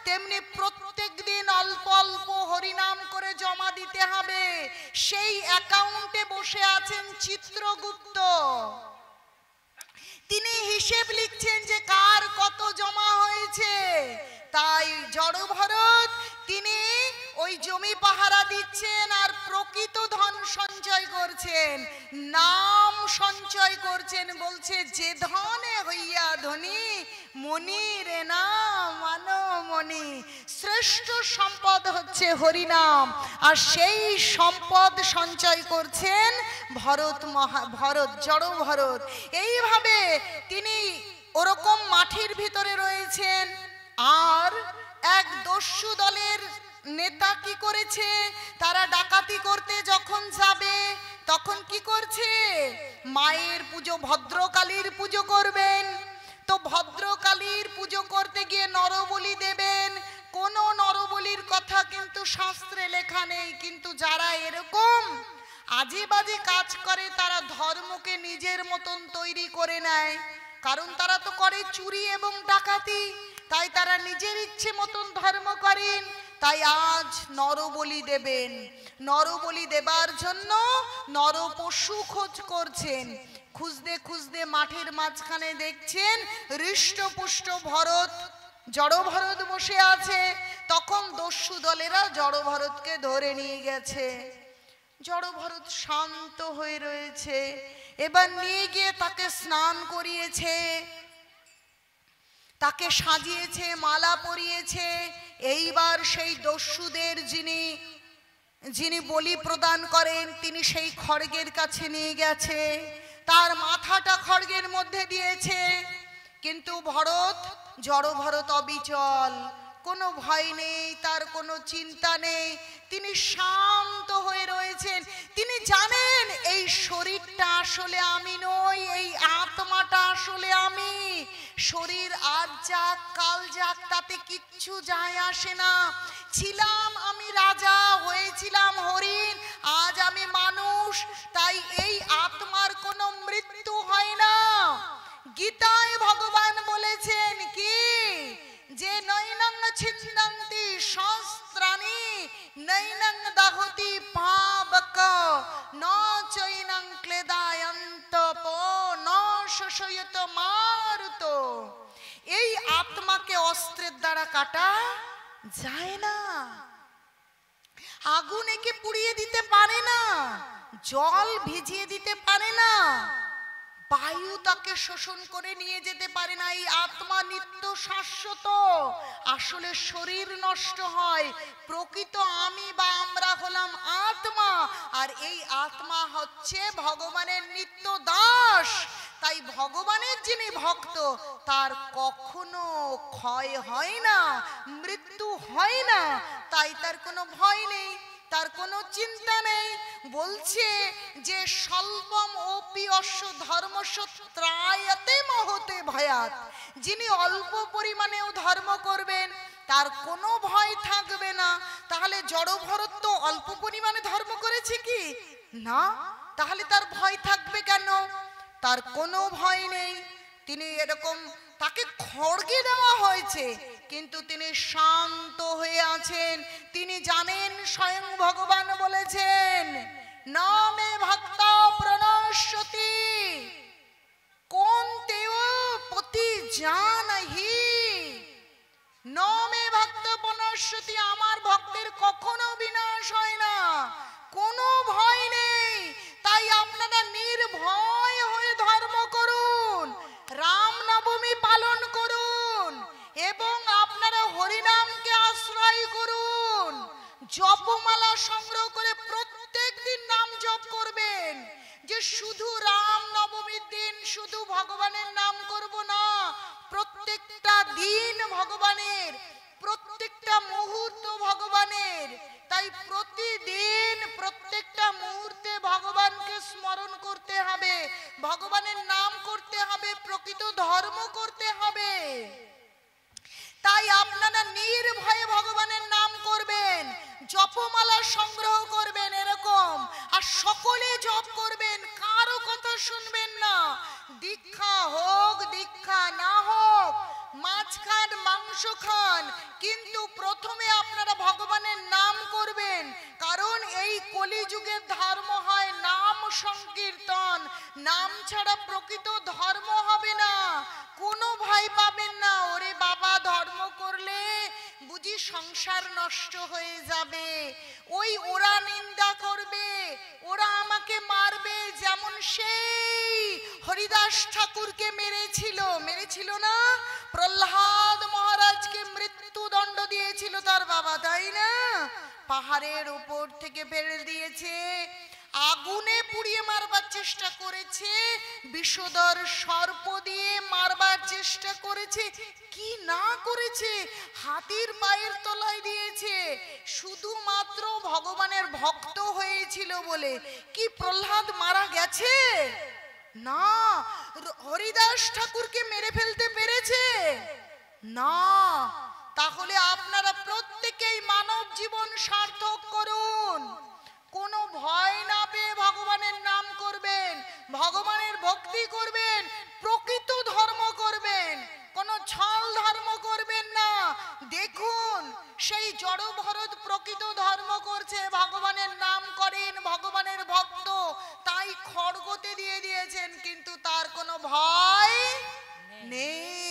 তেমনি প্রত্যেক দিন অল্প অল্প হরিনাম করে জমা দিতে হবে। সেই অ্যাকাউন্টে বসে আছেন চিত্রগুপ্ত, তিনি হিসেব লিখছেন যে কার কত জমা হয়েছে। তাই জড়ভরত তিনি ওই জমি পাহারা দিচ্ছেন আর প্রকৃত ধন সঞ্চয় করছেন, নাম সঞ্চয় করছেন। বলছে যে ধনে হইয়া ধনী, মনি রে নাম মানমণি। শ্রেষ্ঠ সম্পদ হচ্ছে হরিনাম, আর সেই সম্পদ সঞ্চয় করছেন ভরত, জড়ভরত। এইভাবে তিনি ওরকম মাটির ভিতরে রয়েছেন। আর এক দস্যু দলের নেতা কি করেছে? তারা ডাকাতি করতে যখন যাবে তখন কি করছে? মায়ের পুজো, ভদ্রকালীর পুজো করবেন। তো ভদ্রকালীর পুজো করতে গিয়ে নরবলি দেবেন। কোন নরবলির কথা কিন্তু শাস্ত্রে লেখা নেই। কিন্তু যারা এরকম আজে বাজে কাজ করে তারা ধর্মকে নিজের মতন তৈরি করে নেয়। কারণ তারা তো করে চুরি এবং ডাকাতি, তাই তারা নিজের ইচ্ছে মতন ধর্ম করেন। তাই আজ নরবলি দেবেন। নরবলি দেবার জন্য নরপশু খোঁজ করছেন। খুঁজতে খুঁজতে মাঠের মাঝখানে দেখছেন হৃষ্টপুষ্ট ভরত, জড়ভরত বসে আছে। তখন দস্যু দলেরা জড়ভরতকে ধরে নিয়ে গেছে। জড়ভরত শান্ত হয়ে রয়েছে। এবার নিয়ে গিয়ে তাকে স্নান করিয়েছে, তাকে সাজিয়েছে, মালা পরিয়েছে। এইবার সেই দস্যুদের যিনি বলি প্রদান করেন তিনি সেই খড়গের কাছে নিয়ে গেছে, তার মাথাটা খড়গের মধ্যে দিয়েছে। কিন্তু জড়ভরত অবিচল, কোনো ভয় নেই, তার কোনো চিন্তা নেই, তিনি শান্ত হয়ে রয়েছেন। তিনি জানেন এই শরীরটা আসলে আমি নই, এই আত্মাটা আসলে আমি। শরীর আজ যাক কাল যাক তাতে কিচ্ছু যায় আসে না। ছিলাম আমি রাজা, হয়েছিলাম হরিণ, আজ আমি মানুষ। তাই এই আত্মার কোনো মৃত্যু হয় না। গীতায় ভগবান বলেছেন কি, যে নৈনং ছিন্দন্তি শস্ত্রাণি নৈনং দাহতি পাবক ন চৈনং ক্লেদায়ন্ত ন শোষয়ত মারুত। এই আত্মাকে অস্ত্রের দ্বারা কাটা যায় না। আগুন একে পুড়িয়ে দিতে পারে না, জল ভিজিয়ে দিতে পারে না, বায়ু তাকে শোষণ করে নিয়ে যেতে পারে না। এই আত্মা নিত্য শাশ্বত। আসলে শরীর নষ্ট হয়, প্রকৃত আমি বা আমরা হলাম আত্মা, আর এই আত্মা হচ্ছে ভগবানের নিত্য দাস। তাই ভগবানের যিনি ভক্ত তার কখনো ক্ষয় হয় না, মৃত্যু হয় না। তাই তার কোনো ভয় নেই, তার কোনো চিন্তা নেই। বলছে যে স্বল্পম অপি অশ্ব ধর্মস্য ত্রায়তে মহতে ভয়াত। যিনি অল্প পরিমাণেও ধর্ম করবেন তার কোনো ভয় থাকবে না। তাহলে জড়ভরত তো অল্প পরিমাণে ধর্ম করেছে কি না, তাহলে তার ভয় থাকবে কেন? তার কোনো ভয় নেই। তিনি এরকম, তাকে খড়গে দেওয়া হয়েছে কিন্তু তিনি শান্ত হয়ে আছেন। তিনি জানেন স্বয়ং ভগবান বলেছেন, নামে ভক্ত প্রণশ্যত সতী কোন তেও পতি জানহি নমে ভক্ত বনস্বতী, আমার ভক্তের কখনো বিনাশ হয় না, কোনো ভয় নেই। তাই আপনারা নির্ভয় হয়ে ধর্ম করুন, রাম নবমী পালন করুন এবং আপনারা হরিনামকে আশ্রয় করুন। জপমালা সংগ্রহ করে প্রত্যেক দিন নাম জপ করবেন। যে শুধু রাম নবমীর দিন শুধু ভগবানের নাম করব না, প্রত্যেকটা দিন ভগবানের, প্রত্যেকটা মুহূর্ত ভগবানের। তাই প্রতিদিন প্রত্যেকটা মুহূর্তে ভগবানকে স্মরণ করতে হবে, ভগবানের নাম করতে হবে, প্রকৃত ধর্ম করতে হবে। তাই আপনারা নির্ভয়ে ভগবানের নাম করবেন, জপমালা সংগ্রহ করবেন এরকম, আর সকলে জপ করবেন, কারো কথা শুনবেন না। দীক্ষা হোক দীক্ষা না হোক, মাছ খান মাংস খান, কিন্তু প্রথমে আপনারা ভগবানের নাম করবেন। কারণ এই কলিযুগের ধর্ম হয় নাম সংকীর্তন, নাম ছাড়া প্রকৃত ধর্ম হবে না। কোনো ভয় পাবেন না, ওরে বাবা ধর্ম করলে বুঝি সংসার নষ্ট হয়ে যাবে, ওই ওরা নিন্দা করবে, ওরা আমাকে মারবে, যেমন সেই হরিদাস ঠাকুরকে মেরেছিল না, প্রহ্লাদ মহারাজকে মৃত্যুদণ্ড দিয়েছিল তার বাবা, তাই না? পাহাড়ের উপর থেকে ফেলে দিয়েছে, আগুনে পুড়িয়ে মারবার চেষ্টা করেছে, বিষধর সর্প দিয়ে মারবার চেষ্টা করেছে, কি না করেছে, হাতির পায়ের তলায় দিয়েছে, শুধুমাত্র ভগবানের ভক্ত হয়েছিল বলে। কি প্রহ্লাদ মারা গেছে? না। হরিদাস ঠাকুরকে মেরে ফেলতে পেরেছে? না। তাহলে আপনারা প্রত্যেকেই মানব জীবন সার্থক করুন, কোনো ভয় না পেয়ে ভগবানের নাম করবেন, ভগবানের ভক্তি করবেন, প্রকৃত ধর্ম করবেন, কোনো ছল ধর্ম করবেন না। দেখুন সেই জড় ভরত প্রকৃত ধর্ম করছে, ভগবানের নাম করেন, ভগবানের ভক্ত, তাই খড়গতে দিয়ে দিয়েছেন, কিন্তু তার কোনো ভয় নেই,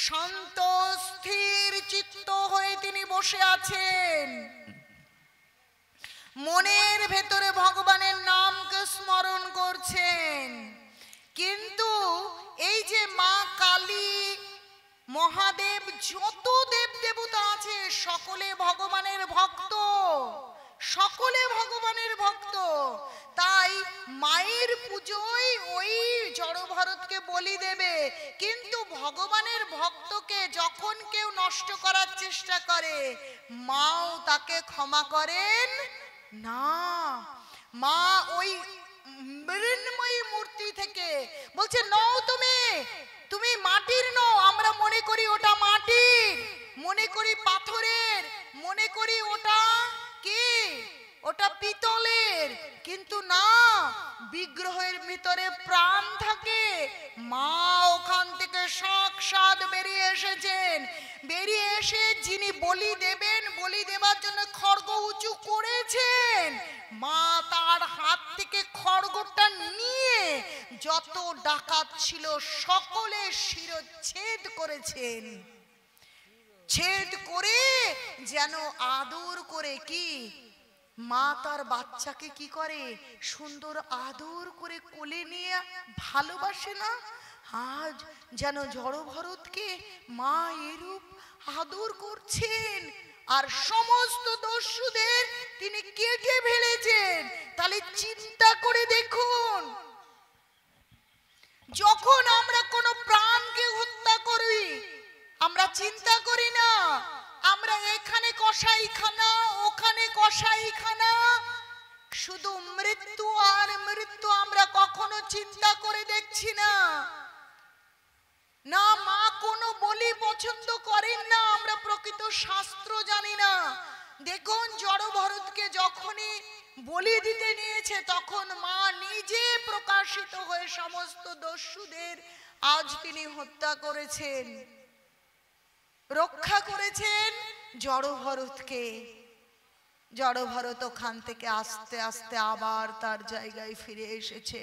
শান্ত স্থির চিত্ত হয়ে তিনি বসে আছেন, মনের ভেতরে ভগবানের নামকে স্মরণ করছেন। কিন্তু এই যে মা কালী, মহাদেব, যত দেব দেবতা আছে সকলে ভগবানের ভক্ত, সকলে ভগবানের ভক্ত। তাই মায়ের পুজোয় ওই জড় ভরতকে বলি দেবে, কিন্তু ভগবানের ভক্তকে যখন কেউ নষ্ট করার চেষ্টা করে মাও তাকে ক্ষমা করেন না। মা ওই মৃন্ময়ী মূর্তি থেকে বলছে, নও তুমি মাটির নও, আমরা মনে করি ওটা মাটির, মনে করি পাথরের, মনে করি ওটা কি, ওটা পিতলের, কিন্তু না, বিগ্রহের ভিতরে প্রাণ থাকে। মা ওখান থেকে সাক্ষাৎ বেরিয়ে এসেছেন, বেরিয়ে এসে যিনি বলি দেবেন, বলি দেবার জন্য খড়গ উঁচু করেছেন, মা তার হাত থেকে খড়গটা নিয়ে যত ডাকাত ছিল সকলে শিরচ্ছেদ করেছেন। ছেদ করে যেন আদর করে, কি মা তার বাচ্চাকে কি করে, সুন্দর আদর করে কোলে নিয়ে ভালোবাসে না, আজ যেন জড় ভরতকে মা এরূপ আদর করছেন। আর সমস্ত দস্যুদের তিনি কেটে ফেলেছেন। তাহলে চিন্তা করে দেখুন, যখন আমরা কোনো প্রাণকে হত্যা করি আমরা চিন্তা করি না, আমরা এখানে কসাইখানা ওখানে কসাইখানা, শুধু মৃত্যু আর মৃত্যু আমরা কখনো চিন্তা করে দেখছি না। না, মা কোনো বলি পছন্দ করেন না, আমরা প্রকৃত শাস্ত্র জানি না। দেখুন জড় ভরতকে যখনই বলি দিতে নিয়েছে তখন মা নিজে প্রকাশিত হয়ে সমস্ত দস্যুদের আজ তিনি হত্যা করেছেন, রক্ষা করেছেন জড় ভরতকে। জড় ভরত ওখান থেকে আস্তে আস্তে আবার তার জায়গায় ফিরে এসেছে।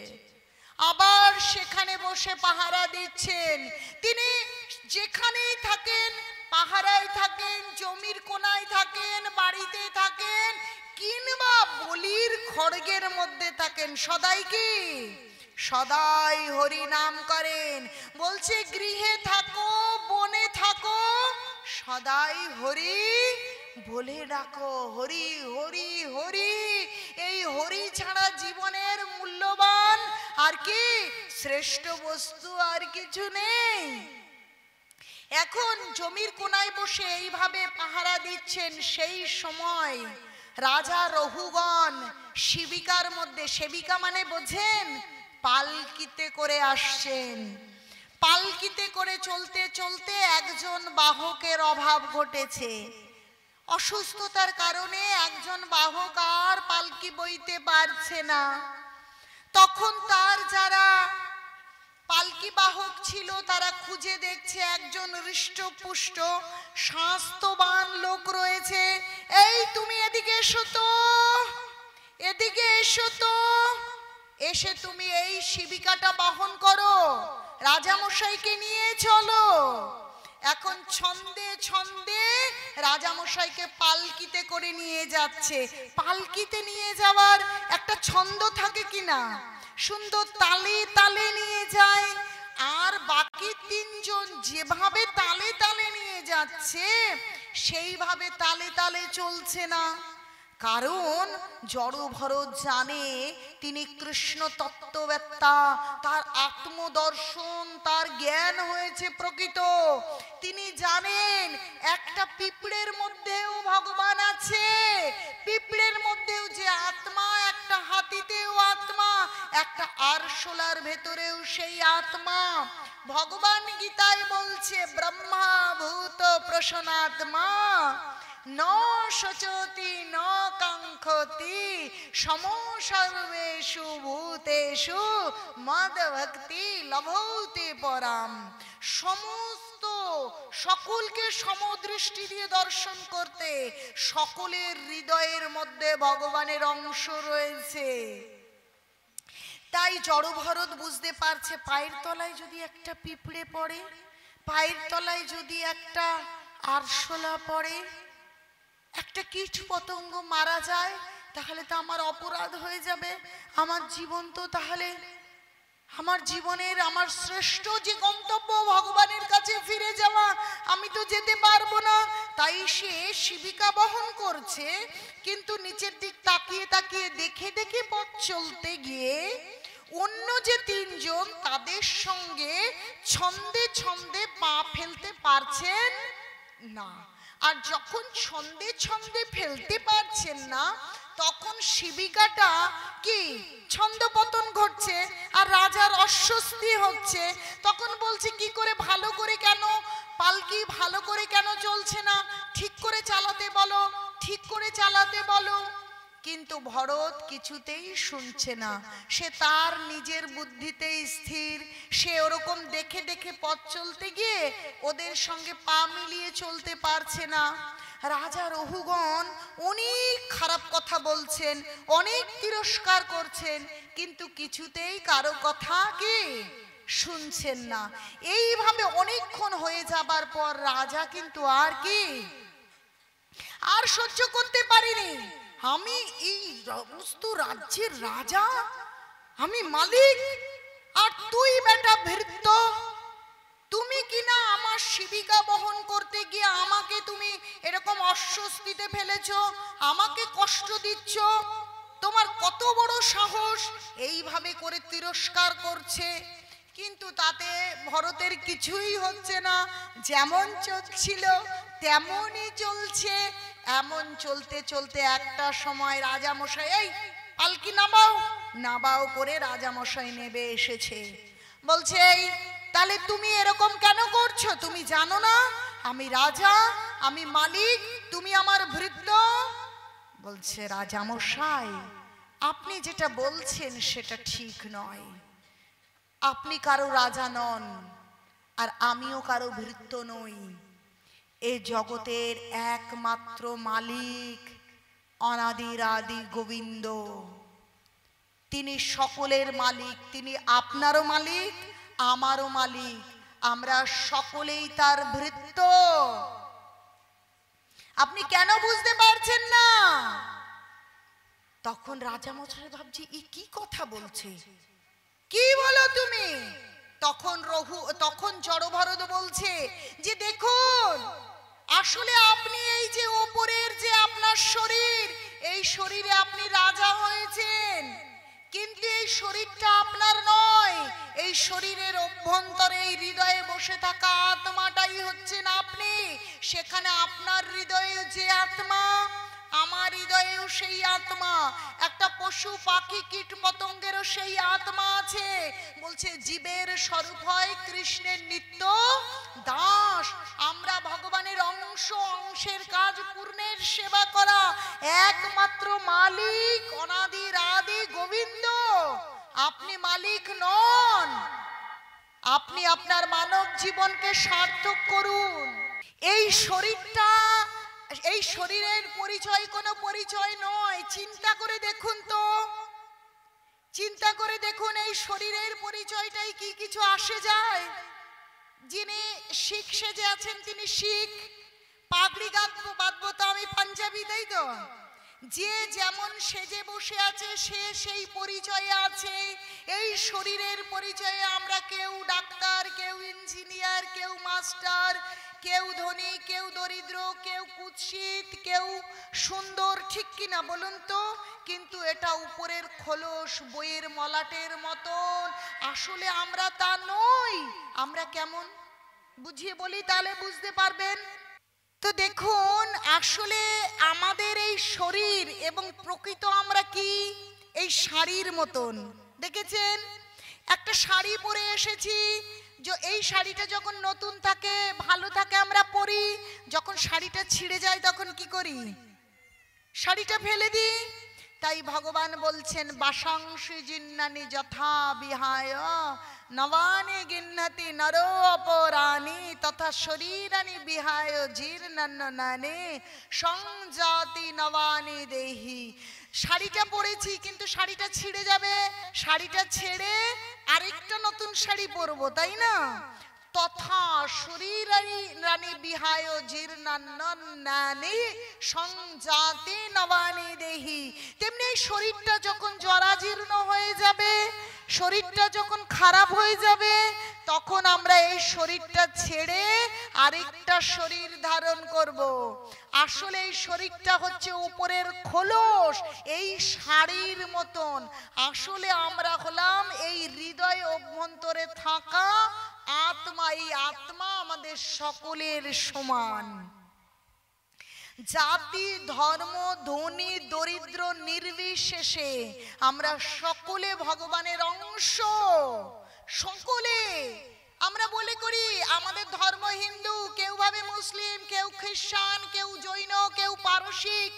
আবার সেখানে বসে পাহারা দিচ্ছেন। তিনি যেখানেই থাকেন পাহারায় থাকেন, জমির কোনায় থাকেন, বাড়িতে থাকেন, কিংবা বলির খড়গের মধ্যে থাকেন, সদাই কি সদাই হরি নাম করেন। বলছে গৃহে থাকো বনে থাকো সদাই হরি বলে ডাকো, হরি হরি হরি। এই হরি ছাড়া জীবনের মূল্যবান আর কি শ্রেষ্ঠ বস্তু আর কিছু নেই। এখন জমির কোনায় বসে এইভাবে পাহারা দিচ্ছেন। সেই সময় রাজা রহুগণ শিবিকার মধ্যে, সেবিকা মানে বোঝেন, পালকিতে করে আসছেন। পালকিতে করে চলতে চলতে একজন বাহকের অভাব ঘটেছে। অসুস্থতার কারণে একজন বাহক আর পালকি বইতে পারছে না। তখন তার যারা পালকি বাহক ছিল তারা খুঁজে দেখছে একজন হৃষ্টপুষ্ট স্বাস্থ্যবান লোক রয়েছে। এই তুমি এদিকে এসো তো, এদিকে এসো তো, এসে তুমি এই শিবিকাটা বহন করো, রাজামশাইকে নিয়ে চলো। এখন ছন্দে ছন্দে রাজামশাইকে পালকিতে করে নিয়ে যাচ্ছে। পালকিতে নিয়ে যাওয়ার একটা ছন্দ থাকে কিনা, সুন্দর তালে তালে নিয়ে যায়। আর বাকি তিনজন যেভাবে তালে তালে নিয়ে যাচ্ছে সেইভাবে তালে তালে চলছে না। কারণ জড়ভরত জানে তিনি কৃষ্ণ তত্ত্ববেত্তা, তার আত্মদর্শন, তার জ্ঞান হয়েছে প্রকৃত। তিনি জানেন একটা পিঁপড়ের মধ্যেও ভগবান আছে, পিঁপড়ের মধ্যেও যে আত্মা, একটা হাতিতেও আত্মা, একটা আরশোলার ভেতরেও সেই আত্মা। ভগবান গীতায় বলছে ব্রহ্মা ভূত প্রসন্নাত্মা ন শোচতি ন কাঙ্ক্ষতি সমো সর্বেষু ভূতেষু মদ ভক্তি লভৌতে পরাম। সমস্ত সকলকে সমদৃষ্টি দিয়ে দর্শন করতে, সকলের হৃদয়ের মধ্যে ভগবানের অংশ রয়েছে। তাই জড়ভরত বুঝতে পারছে পায়ের তলায় যদি একটা পিঁপড়ে পড়ে, পায়ের তলায় যদি একটা আরশোলা পড়ে, একটা কীট পতঙ্গ মারা যায়, তাহলে তো আমার অপরাধ হয়ে যাবে। আমার জীবন তো তাহলে, আমার জীবনের আমার শ্রেষ্ঠ যে গন্তব্য ভগবানের কাছে ফিরে যাওয়া, আমি তো যেতে পারবো না। তাই সে শিবিকা বহন করছে, কিন্তু নিচের দিক তাকিয়ে তাকিয়ে দেখে দেখে পথ চলতে গিয়ে অন্য যে তিনজন তাদের সঙ্গে ছন্দে ছন্দে পা ফেলতে পারছেন না। আর যখন ছন্দে ছন্দে ফেলতে পারছেন না, তখন শিবিকাটা কি ছন্দপতন ঘটছে আর রাজার অস্বস্তি হচ্ছে। তখন বলছে কি করে, ভালো করে কেন পালকি ভালো করে কেন চলছে না, ঠিক করে চালাতে বলো, ঠিক করে চালাতে বলো। কিন্তু ভরত কিছুতেই শুনছে না, সে তার নিজের বুদ্ধিতেই স্থির। সে ওরকম দেখে দেখে পথ চলতে গিয়ে ওদের সঙ্গে পা মিলিয়ে চলতে পারছে না। রাজা রহুগণ অনেক খারাপ কথা বলছেন, অনেক তিরস্কার করছেন, কিন্তু কিছুতেই কারো কথা কি শুনছেন না। এইভাবে অনেকক্ষণ হয়ে যাবার পর রাজা কিন্তু আর কি আর সহ্য করতে পারিনি। আমি এই সমস্ত রাজ্যের রাজা, আমি মালিক, আর তুই বেটা ভৃত্য, তুমি কিনা আমার শিবিকা বহন করতে গিয়ে আমাকে তুমি এরকম অস্বস্তিতে ফেলেছো, আমাকে কষ্ট দিচ্ছ, তোমার কত বড় সাহস, এইভাবে করে তিরস্কার করছে। কিন্তু তাতে ভরতের কিছুই হচ্ছে না, যেমন চলছিল তেমনই চলছে। এমন চলতে চলতে একটা সময় রাজামশাই, এই পালকি নামাও, নামাও করে রাজামশাই নেবে এসেছে। বলছে এই তাহলে তুমি এরকম কেন করছো, তুমি জানো না আমি রাজা, আমি মালিক, তুমি আমার ভৃত্য? বলছে রাজামশাই আপনি যেটা বলছেন সেটা ঠিক নয়, আপনি কারো রাজা নন আর আমিও কারো ভৃত্য নই। এ জগতের একমাত্র মালিক অনাদির আদি গোবিন্দ, তিনি সকলের মালিক, তিনি আপনারও মালিক, আমারও মালিক, আমরা সকলেই তার ভৃত্য। আপনি কেন বুঝতে পারছেন না? তখন রাজামশাই ভাবছে এ কি কথা বলছে, কি বলো তুমি? তখন জড়ভরত বলছে যে দেখুন, আসলে আপনি এই যে ওপরের যে আপনার শরীর, এই শরীরে আপনি রাজা হয়েছেন, কিন্তু এই শরীরটা আপনার নয়। এই শরীরের অভ্যন্তরে, এই হৃদয়ে বসে থাকা আত্মাটাই হচ্ছেন আপনি। সেখানে আপনার হৃদয়ে যে আত্মা, আমার হৃদয়েও সেই আত্মা, একটা পশু পাখি কীট পতঙ্গেরও সেই আত্মা আছে। বলছে জীবের স্বরূপ হয় কৃষ্ণের নিত্য দাস। আমরা ভগবানের অংশ, অংশের কাজ পূর্ণের সেবা করা। একমাত্র মালিক অনাদির আদি গোবিন্দ, আপনি মালিক নন। আপনি আপনার মানব জীবনকে সার্থক করুন। এই শরীরটা, এই শরীরের পরিচয় কোনো পরিচয় নয়। চিন্তা করে দেখুন তো, চিন্তা করে দেখুন এই শরীরের পরিচয়টাই কি কিছু আসে যায়? যিনি শিখ সেজে আছেন তিনি শিখ, পাগড়ি বাঁধবো তো আমি পাঞ্জাবি, তাই তো? যে যেমন সেজে বসে আছে সে সেই পরিচয়ে আছে। এই শরীরের পরিচয়ে আমরা কেউ ডাক্তার, কেউ ইঞ্জিনিয়ার, কেউ মাস্টার, কেউ ধনী, কেউ দরিদ্র, কেউ কুৎসিত, কেউ সুন্দর, ঠিক কিনা বলুন তো? কিন্তু এটা উপরের খোলস, বইয়ের মলাটের মতন। আসলে আমরা তা নই। আমরা কেমন বুঝিয়ে বলি তাহলে বুঝতে পারবেন। তো দেখুন, আসলে আমাদের এই শরীর এবং প্রকৃত আমরা কি? এই শাড়ির মতন। দেখেছেন, একটা শাড়ি পরে এসেছি, এই শাড়িটা যখন নতুন থাকে, ভালো থাকে, আমরা পরি। যখন শাড়িটা ছিঁড়ে যায় তখন কি করি? শাড়িটা ফেলে দিই। তাই ভগবান বলছেন বাসাংশি জিন্নানি যথা বিহায় নবানি গিন্নতি নরো অপরানি তথা শরীরানি বিহায় জীর্ণান্নানি সংজাতি নবানি দেহি। শাড়িটা পরেছি কিন্তু শাড়িটা ছিঁড়ে যাবে, শাড়িটা ছেড়ে আরেকটা নতুন শাড়ি পরবো, তাই না? তথা শরীরানি বিহায় জীর্ণান্নানি সংজাতি নবানি দেহি। তেমনি এই শরীরটা যখন জরাজীর্ণ হয়ে যাবে, শরীরটা যখন খারাপ হয়ে যাবে, তখন আমরা এই শরীরটা ছেড়ে আরেকটা শরীর ধারণ করব। আসলে এই শরীরটা হচ্ছে উপরের খোলস, এই শাড়ির মতন। আসলে আমরা হলাম এই হৃদয় অভ্যন্তরে থাকা আত্মা। এই আত্মা আমাদের সকলের সমান। জাতি, ধর্ম, ধনী, দরিদ্র নির্বিশেষে আমরা সকলে ভগবানের অংশ। সকলে আমরা বলে করি আমাদের ধর্ম হিন্দু, কেউ ভাবে মুসলিম, কেউ খ্রিস্টান, কেউ জৈন, কেউ পারসিক।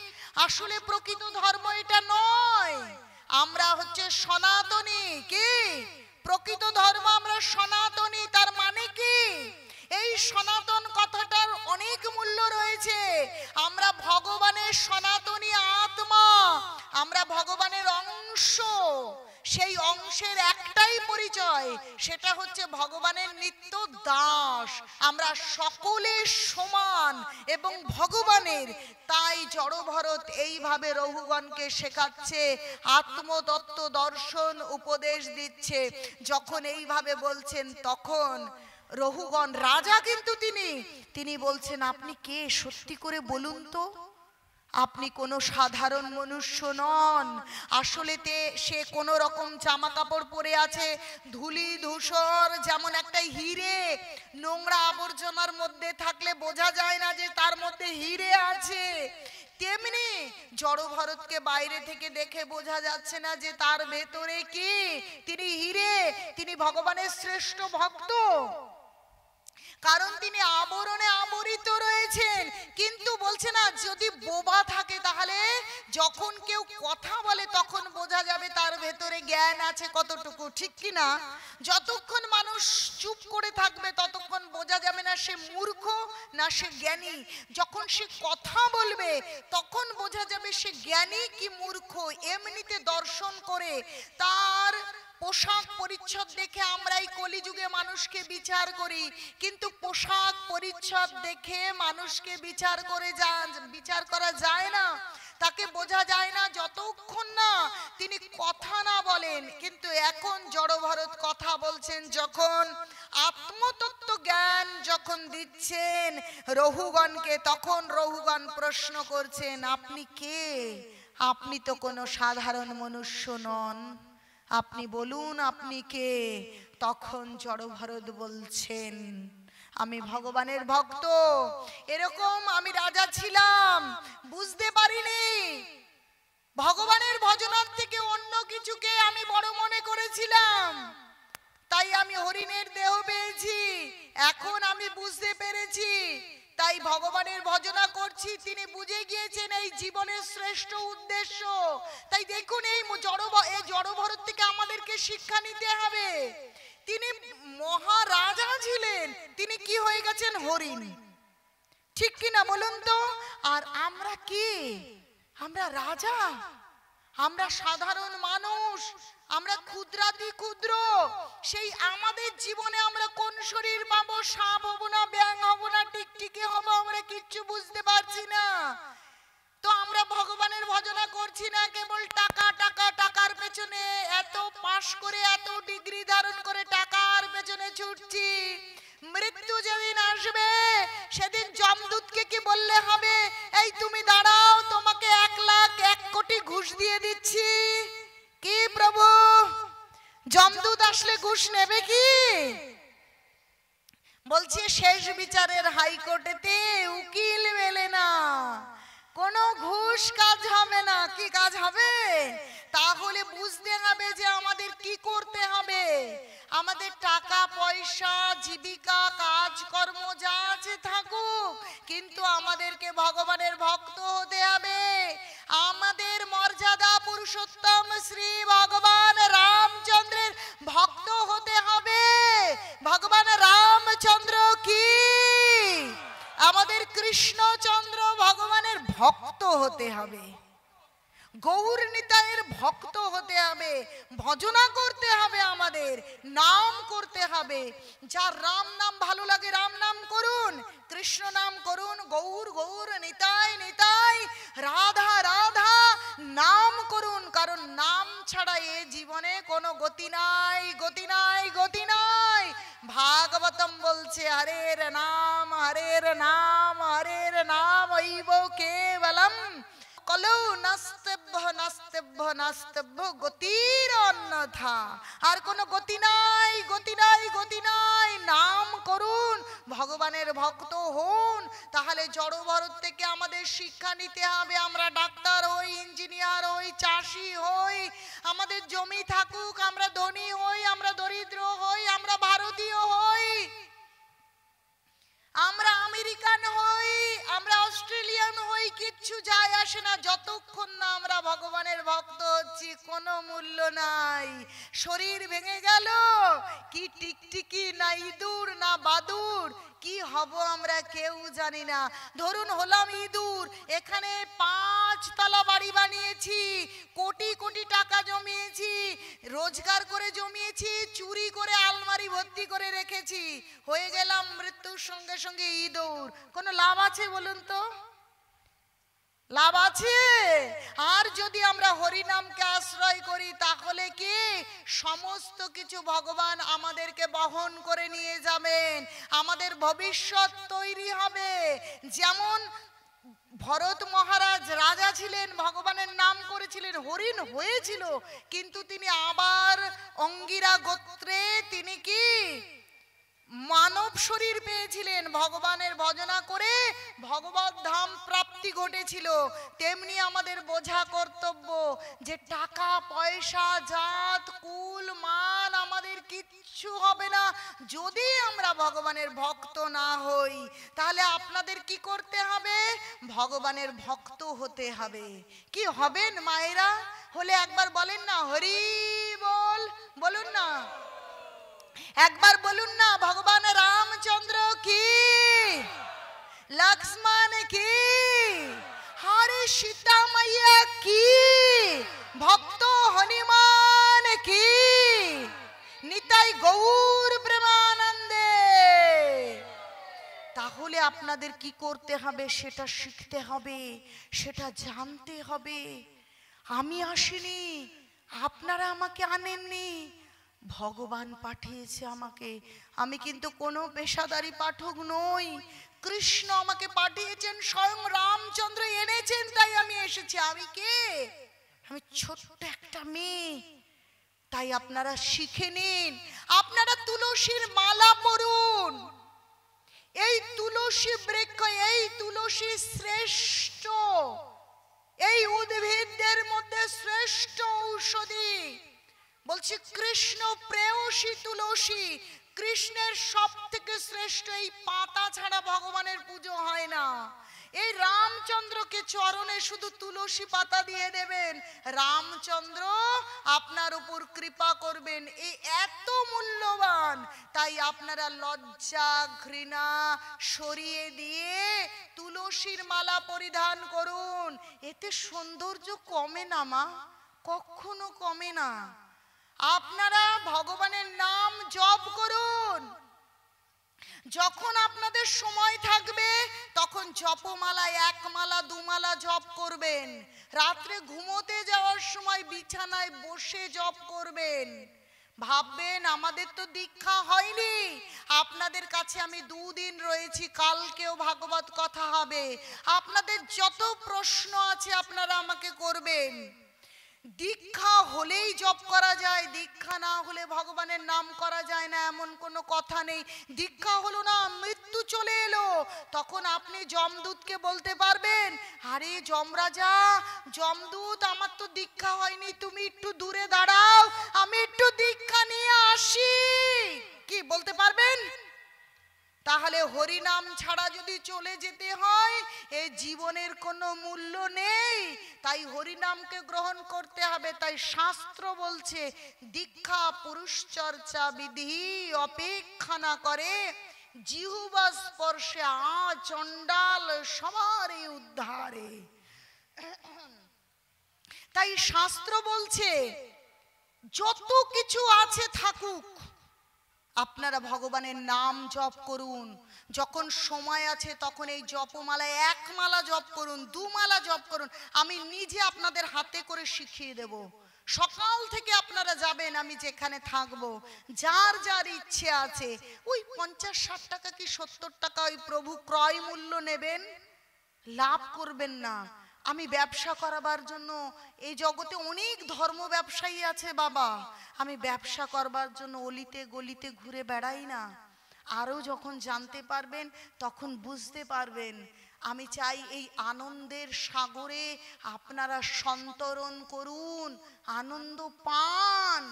আসলে প্রকৃত ধর্ম এটা নয়। আমরা হচ্ছে সনাতনী। কি প্রকৃত ধর্ম? আমরা সনাতনী। তার মানে কি? এই সনাতন কথাটার অনেক মূল্য রয়েছে। আমরা ভগবানের সনাতনী আত্মা, আমরা ভগবানের অংশ। সেই অংশের একটাই পরিচয়, সেটা হচ্ছে ভগবানের নিত্য দাস। আমরা সকলে সমান এবং ভগবানের। তাই জড়ভরত এইভাবে রঘুগণকে শেখাচ্ছে, আত্মতত্ত্ব দর্শন উপদেশ দিচ্ছে। যখন এইভাবে বলছেন তখন রঘুগণ, রাজা কিন্তু তিনি বলছেন আপনি কে? সত্যি করে বলুন তো, আপনি কোনো সাধারণ মনুষ্য নন। আসলেতে সে কোনো রকম জামা কাপড় পরে আছে, ধুলি ধূসর, যেমন একটা হিরে নোংরা আবর্জনার মধ্যে থাকলে বোঝা যায় না যে তার মধ্যে হিরে আছে। তেমনি জড়ভরতকে বাইরে থেকে দেখে বোঝা যাচ্ছে না যে তার ভেতরে কি? তিনি হিরে, তিনি ভগবানের শ্রেষ্ঠ ভক্ত। কারণ তিনি আবরণে আবরিত রয়েছেন। কিন্তু বলছে না, যদি বোবা থাকে তাহলে যখন কেউ কথা বলে তখন বোঝা যাবে তার ভেতরে জ্ঞান আছে কতটুকু, ঠিক কি না? যতক্ষণ মানুষ চুপ করে থাকবে ততক্ষণ বোঝা যাবে না সে মূর্খ না সে জ্ঞানী। যখন সে কথা বলবে তখন বোঝা যাবে সে জ্ঞানী কি মূর্খ। এমনিতে দর্শন করে তার পোশাক পরিচ্ছদ দেখে আমরা এই কলিযুগে মানুষকে বিচার করি, কিন্তু পোশাক পরিচ্ছদ দেখে মানুষকে বিচার করা যায় না, তাকে বোঝা যায় না যতক্ষণ না তিনি কথা না বলেন। কিন্তু এখন জড়ভরত কথা বলছেন, যখন আত্মতত্ত্ব জ্ঞান যখন দিচ্ছেন রহুগণকে, তখন রহুগণ প্রশ্ন করছেন, আপনি কে? আপনি তো কোনো সাধারণ মনুষ্য নন, আপনি বলুন আপনি কে? তখন জড়ভরত বলছেন, আমি ভগবানের ভক্ত। এরকম আমি রাজা ছিলাম, বুঝতে পারিনি, ভগবানের ভজনার থেকে অন্য কিছুকে আমি বড় মনে করেছিলাম, তাই আমি হরিণের দেহ পেয়েছি। এখন আমি বুঝতে পেরেছি, তাই ভগবানের ভজনা করছি। তিনি বুঝে গিয়েছেন এই জীবনের শ্রেষ্ঠ উদ্দেশ্য। তাই দেখুন এই জড়ভরত থেকে আমাদেরকে শিক্ষা নিতে হবে। তিনি মহারাজা ছিলেন, তিনি কি হয়ে গেছেন? হরিণ, ঠিক কি না বলুন তো? আর আমরা কি? আমরা রাজা, আমরা সাধারণ মানুষ, আমরা ক্ষুদ্রাতি ক্ষুদ্র। সেই আমাদের জীবনে আমরা কোন শরীর পাবো? সাপ হব না, ব্যাঙ হব না, টিকটিকি হব, আমরা কিচ্ছু বুঝতে পারছি না। তো আমরা ভগবানের ভজনা করছি না, কেবল টাকা টাকা টাকার পেছনে, এত পাশ করে এত ডিগ্রি ধারণ করে টাকার পেছনে ছুটছি। মৃত্যু যেদিন আসবে সেদিন যমদূতকে কি বললে হবে, এই তুমি দাঁড়াও, তোমাকে 1 লাখ 1 কোটি ঘুষ দিয়ে দিচ্ছি? কি প্রভু, যমদূত আসলে ঘুষ নেবে কি? বলছে শেষ বিচারের হাইকোর্টেতে উকিল মেলে না, কোনো ঘুষ কাজ হবে না। কি কাজ হবে? তাহলে বুঝতে হবে যে আমাদের কি করতে হবে। আমাদের টাকা পয়সা জীবিকা কাজকর্ম যা আছে থাকুক, কিন্তু আমাদেরকে ভগবানের ভক্ত হতে হবে। আমাদের মর্যাদা পুরুষোত্তম শ্রী ভগবান রামচন্দ্রের ভক্ত হতে হবে। ভগবান রামচন্দ্র কি? আমাদের কৃষ্ণচন্দ্র ভগবানের ভক্ত হতে হবে, গৌর নিতাইয়ের ভক্ত হতে হবে, ভজনা করতে হবে, আমাদের নাম করতে হবে। যার রাম নাম ভালো লাগে রাম নাম করুন, কৃষ্ণ নাম করুন, গৌর গৌর নিতাই নিতাই, রাধা রাধা নাম করুন। কারণ নাম ছাড়া এ জীবনে কোনো গতি নাই, গতি নাই, গতি নাই। ভাগবতম বলছে হরের নাম হরের নাম হরের নাম ঐব কেবলম কলৌ নাস্তেভ্য নাস্তেভ্য নাস্তেভ্য গতির অন্যথা। আর কোনো গতি নাই, গতি নাই, গতি নাই। নাম করুন, ভগবানের ভক্ত হন। তাহলে জড়ভরত থেকে আমাদের শিক্ষা নিতে হবে। আমরা ডাক্তার হই, ইঞ্জিনিয়ার হই, চাষি হই, আমাদের জমি থাকুক, আমরা ধনী হই, আমরা দরিদ্র হই, আমরা ভারতীয় হই, আমরা আমেরিকান হই, আমরা অস্ট্রেলিয়ান হই, কিচ্ছু যায় আসে না। যতক্ষণ না আমরা ভগবানের ভক্ত হচ্ছি কোনো মূল্য নাই। শরীর ভেঙে গেল, কি টিকটিকি না ইঁদুর না বাদুর, কি হব আমরা কেউ জানি না। ধরুন হলাম ইঁদুর, এখানে 5 তলা বাড়ি বানিয়েছি, কোটি কোটি টাকা জমিয়েছি, রোজগার করে জমিয়েছি, চুরি করে আলমারি ভর্তি করে রেখেছি, হয়ে গেলাম মৃত্যুর সঙ্গে সঙ্গে ইঁদুর। কোনো লাভ আছে বলুন তো? লাভ আছে? আর যদি আমরা হরিনামকে আশ্রয় করি তাহলে কি সমস্ত কিছু ভগবান আমাদেরকে বহন করে নিয়ে যাবেন, আমাদের ভবিষ্যৎ তৈরি হবে। যেমন ভরত মহারাজ রাজা ছিলেন, ভগবানের নাম করেছিলেন, হরিণ হয়েছিল, কিন্তু তিনি আবার অঙ্গিরা গোত্রে তিনি কি মানব শরীর পেয়েছিলেন, ভগবানের ভজনা করে ভগবত ধাম প্রাপ্তি ঘটেছিল। তেমনি আমাদের বোঝা কর্তব্য যে টাকা পয়সা জাত কুল মান আমাদের কিচ্ছু কিচ্ছু হবে না। যদি আমরা ভগবানের ভক্ত না হই তাহলে আপনাদের কি করতে হবে? ভগবানের ভক্ত হতে হবে। কি হবেন মায়েরা? হলে একবার বলেন না হরি বল, বলুন না, একবার বলুন না ভগবান রামচন্দ্র কি, লক্ষ্মণ কি, হরে সীতা মাইয়া কি, ভক্ত হনুমান কি, নিতাই গৌর প্রেমানন্দে। তাহলে আপনাদের কি করতে হবে? সেটা শিখতে হবে, সেটা জানতে হবে। আমি আসিনি, আপনারা আমাকে আনেননি, ভগবান পাঠিয়েছে আমাকে। আমি কিন্তু কোনো পেশাদারি পাঠক নই, কৃষ্ণ আমাকে পাঠিয়েছেন, স্বয়ং রামচন্দ্র এনেছেন, তাই আমি এসেছি। আমি কে? আমি ছোট্ট একটা মেয়ে। তাই আপনারা শিখে নিন, আপনারা তুলসীর মালা পরুন। এই তুলসী বৃক্ষ, এই তুলসী শ্রেষ্ঠ, এই উদ্ভিদদের মধ্যে শ্রেষ্ঠ ঔষধি। বলছি কৃষ্ণ প্রেয়সী তুলসী, কৃষ্ণের সব থেকে শ্রেষ্ঠ। এই পাতা ছাড়া ভগবানের পুজো হয় না। এই রামচন্দ্রকে চরণে শুধু তুলসী পাতা দিয়ে দেবেন, রামচন্দ্র আপনার উপর কৃপা করবেন। এই এত মূল্যবান। তাই আপনারা লজ্জা ঘৃণা সরিয়ে দিয়ে তুলসীর মালা পরিধান করুন। এতে সৌন্দর্য কমে না মা, কখনো কমে না। আপনারা ভগবানের নাম জপ করুন। যখন আপনাদের সময় থাকবে তখন জপমালায় এক মালা দু মালা জপ করবেন। রাত্রে ঘুমোতে যাওয়ার সময় বিছানায় বসে জপ করবেন। ভাববেন আমাদের তো দীক্ষা হয়নি, আপনাদের কাছে আমি 2 দিন রয়েছি, কালকেও ভাগবত কথা হবে। আপনাদের যত প্রশ্ন আছে আপনারা আমাকে করবেন। দীক্ষা হলেই জপ করা যায়, দীক্ষা না হলে ভগবানের নাম করা যায় না এমন কোনো কথা নেই। দীক্ষা হলো না, মৃত্যু চলে এলো, তখন আপনি যমদূতকে বলতে পারবেন, আরে যমরাজা, যমদূত আমার তো দীক্ষা হয়নি, তুমি একটু দূরে দাঁড়াও, আমি একটু দীক্ষা নিয়ে আসি। কি বলতে পারবেন? তাহলে হরিনাম ছাড়া যদি চলে যেতে হয় এই জীবনের কোনো মূল্য নেই। তাই হরিনামকে গ্রহণ করতে হবে। তাই শাস্ত্র বলছে দীক্ষা পুরুষ চর্চা বিধি অপেক্ষা না করে, জিহ্বা স্পর্শে চণ্ডাল সবারই উদ্ধারে। তাই শাস্ত্র বলছে যত কিছু আছে থাকুক, আপনারা ভগবানের নাম জপ করুন। যখন সময় আছে তখন এই জপমালায় 1 মালা জপ করুন, 2 মালা জপ করুন। আমি নিজে আপনাদের হাতে করে শিখিয়ে দেব। সকাল থেকে আপনারা যাবেন, আমি যেখানে থাকবো, যার যার ইচ্ছে আছে ওই 50-60 টাকা কি 70 টাকা ওই প্রভু ক্রয় মূল্য নেবেন, লাভ করবেন না। আমি ব্যবসা করাবার জন্য, এই জগতে অনেক ধর্ম ব্যবসায়ী আছে বাবা, আমি ব্যবসা করবার জন্য অলিতে গলিতে ঘুরে বেড়াই না। আরো যখন জানতে পারবেন তখন বুঝতে পারবেন। আমি চাই এই আনন্দের সাগরে আপনারা সন্তরণ করুন, আনন্দ পান।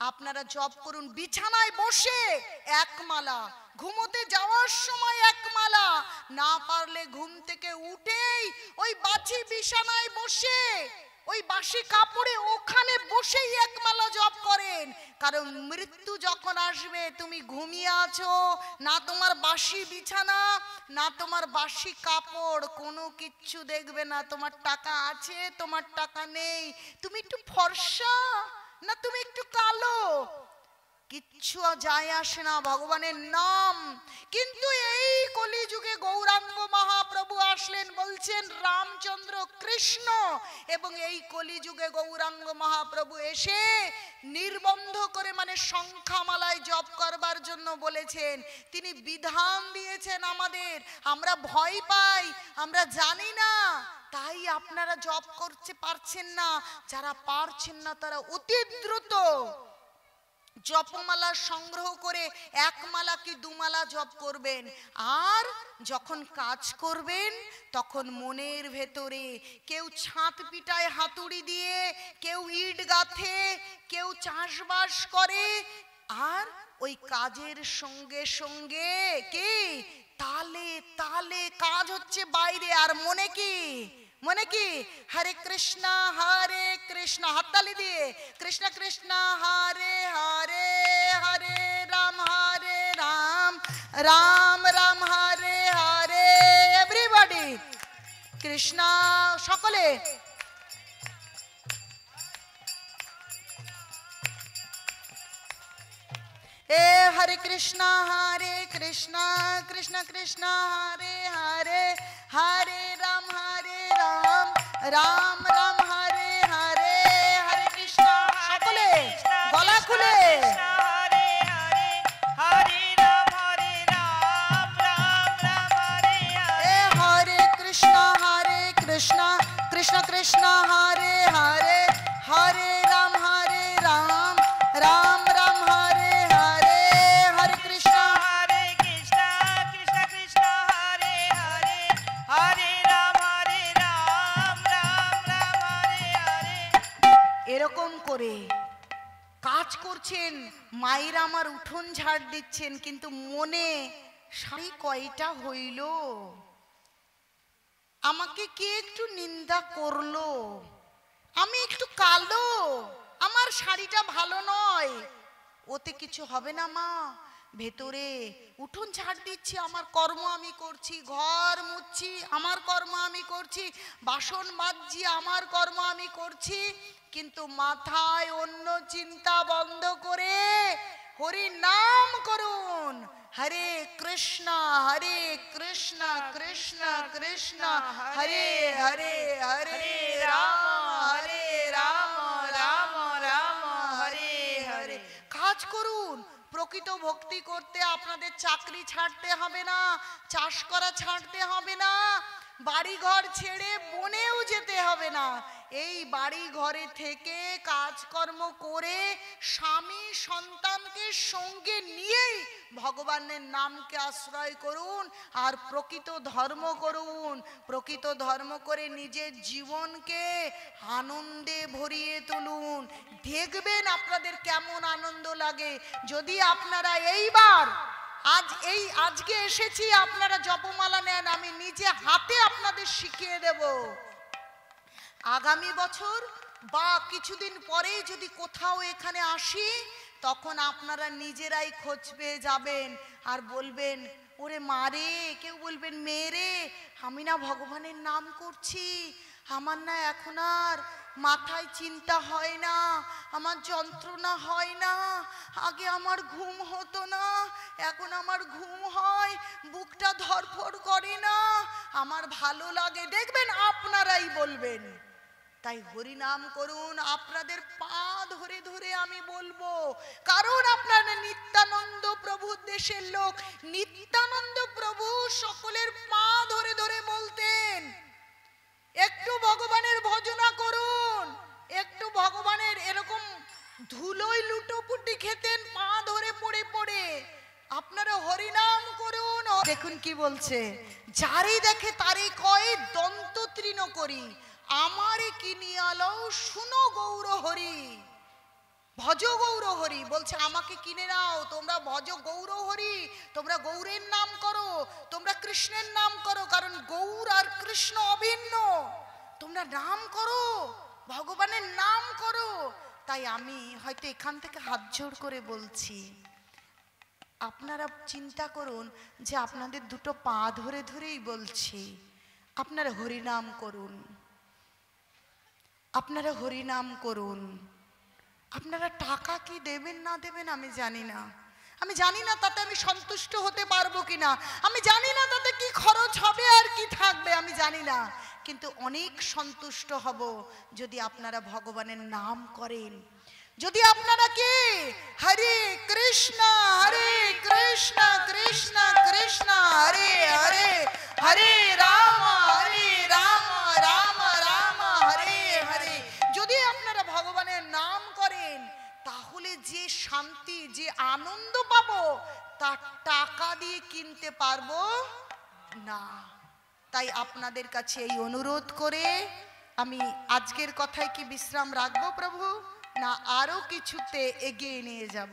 আপনারা জপ করুন বিছানায় বসে 1 মালা, ঘুমোতে যাওয়ার সময় 1 মালা, না পারলে ঘুম থেকে উঠেই ওই বাছি বিছানায় বসে, ওই বাসি কাপড়ে ওখানে বসেই 1 মালা জপ করেন। কারণ মৃত্যু যখন আসবে তুমি ঘুমিয়ে আছো, না তোমার বাসি বিছানা না তোমার বাসি কাপড়, কোনো কিচ্ছু দেখবে না। তোমার টাকা আছে, তোমার টাকা নেই, তুমি একটু ফর্সা না তুমি একটু কালো, কিচ্ছু যায় আসে না, ভগবানের নাম। কিন্তু এই কলিযুগে গৌরাঙ্গ মহাপ্রভু আসলেন, বলছেন রামচন্দ্র কৃষ্ণ, এবং এই কলিযুগে গৌরাঙ্গ মহাপ্রভু এসে নির্বন্ধ করে মানে সংখ্যামালায় জপ করবার জন্য বলেছেন। তিনি বিধান দিয়েছেন আমাদের, আমরা ভয় পাই, আমরা জানি না, তাই আপনারা জপ করতে পারছেন না। যারা পারছেন না তারা অতি দ্রুত জপমালা সংগ্রহ করে 1 মালা কি 2 মালা জপ করবেন। আর যখন কাজ করবেন তখন মনের ভেতরে কেউ ছাদ পিটায় হাতুড়ি দিয়ে, কেউ ইট গাঁথে, কেউ চাষবাস করে, আর ওই কাজের সঙ্গে সঙ্গে কি তালে তালে কাজ হচ্ছে বাইরে, আর মনে কি, মনে কি হরে কৃষ্ণ হাততালি দিয়ে কৃষ্ণ কৃষ্ণ হরে হরে, হরে রাম রাম রাম হরে হরে। এভরিবডি কৃষ্ণ, সকলে এ হরে কৃষ্ণ কৃষ্ণ কৃষ্ণ হরে হরে, হরে রাম রাম রাম হরে হরে। হরে কৃষ্ণ, সকলে গলা খুলে হরে হরে, হরে রাম রাম রাম হরে হরে। এ হরে কৃষ্ণ কৃষ্ণ কৃষ্ণ হরে হরে, হরে রাম রাম রাম হরে হরে। হরে কৃষ্ণ হরে কৃষ্ণ কৃষ্ণ কৃষ্ণ হরে হরে, হরে রাম রাম রাম হরে হরে। এরকম করে কাজ করছেন, মায়েরা আমার উঠোন ঝাড় দিচ্ছেন, কিন্তু মনে শাড়ি কয়টা হইল, আমাকে কে একটু নিন্দা করলো, আমি একটু কালো, আমার শাড়িটা ভালো নয়, ওতে কিছু হবে না মা। ভেতরে উঠোন ঝাড় দিচ্ছি, আমার কর্ম আমি করছি, ঘর মুছছি, আমার কর্ম আমি করছি, বাসন মাজছি, আমার কর্ম আমি করছি, কিন্তু মাথায় অন্য চিন্তা বন্ধ করে হরি নাম করুন। হরে কৃষ্ণ কৃষ্ণ কৃষ্ণ হরে হরে, হরে রাম রাম রাম হরে হরে। কাজ করুন। প্রকৃত ভক্তি করতে আপনাদের চাকরি ছাড়তে হবে না, চাষ করা ছাড়তে হবে না, বাড়ি ঘর ছেড়ে বনেও যেতে হবে না। এই বাড়ি ঘরে থেকে কাজকর্ম করে স্বামী সন্তানকে সঙ্গে নিয়েই ভগবানের নামকে আশ্রয় করুন আর প্রকৃত ধর্ম করুন। প্রকৃত ধর্ম করে নিজের জীবনকে আনন্দে ভরিয়ে তুলুন। দেখবেন আপনাদের কেমন আনন্দ লাগে। যদি আপনারা এইবার আজকে এসেছি, আপনারা জপমালা নেন, আমি নিজে হাতে আপনাদের শিখিয়ে দেব। আগামী বছর বা কিছুদিন পরে যদি কোথাও এখানে আসি, তখন আপনারা নিজেরাই খোঁজ পেয়ে যাবেন আর বলবেন, ওরে মারে, কেউ বলবেন মেরে, আমি না ভগবানের নাম করছি, আমার না এখন আর মাথায় চিন্তা হয় না, আমার যন্ত্রণা হয় না, আগে আমার ঘুম হতো না, এখন আমার ঘুম হয়, বুকটা ধড়ফড় করে না, আমার ভালো লাগে। দেখবেন আপনারাই বলবেন। তাই হরি নাম করুন। আপনাদের পা ধরে ধরে আমি বলবো, কারণ আপনারা নিত্যানন্দ প্রভুর দেশের লোক। নিত্যানন্দ প্রভু সকলের পা ধরে ধরে বলতেন, একটু ভগবানের ভজনা করুন, একটু ভগবানের এরকম ধুলোয় লুটোপুটি খেতেন পা ধরে পড়ে পড়ে। আপনারা হরিনাম করুন। দেখুন কি বলছে, যারই দেখে তারই কয় দন্ত তৃণ করি, আমারে কিনিয়ালো শুনো গৌর হরি। ভজ গৌর হরি বলছে, আমাকে কিনে নাও, তোমরা ভজ গৌর হরি, তোমরা গৌরের নাম করো, তোমরা কৃষ্ণের নাম করো, কারণ গৌর আর কৃষ্ণ অভিন্ন। তোমরা নাম করো, ভগবানের নাম করো। তাই আমি হয়তো এখান থেকে হাত জোড় করে বলছি, আপনারা চিন্তা করুন যে আপনাদের দুটো পা ধরে ধরেই বলছি, আপনারা হরিনাম করুন, আপনারা হরিনাম করুন। আপনারা টাকা কি দেবেন না দেবেন আমি জানি না, আমি জানি না তাতে আমি সন্তুষ্ট হতে পারবো কিনা, আমি জানি না তাতে কি খরচ হবে আর কি থাকবে আমি জানি না, কিন্তু অনেক সন্তুষ্ট হব যদি আপনারা ভগবানের নাম করেন। যদি আপনারা কি হরে কৃষ্ণ কৃষ্ণ কৃষ্ণ হরে হরে, হরে রাম রাম রাম হরে হরে, যদি আপনারা ভগবানের নাম করেন, তাহলে যে শান্তি, যে আনন্দ পাবো, তা টাকা দিয়ে কিনতে পারবো না। তাই আপনাদের কাছে এই অনুরোধ করে আমি আজকের কথায় কি বিশ্রাম রাখবো প্রভু, না আরো কিছুতে এগিয়ে নিয়ে যাব?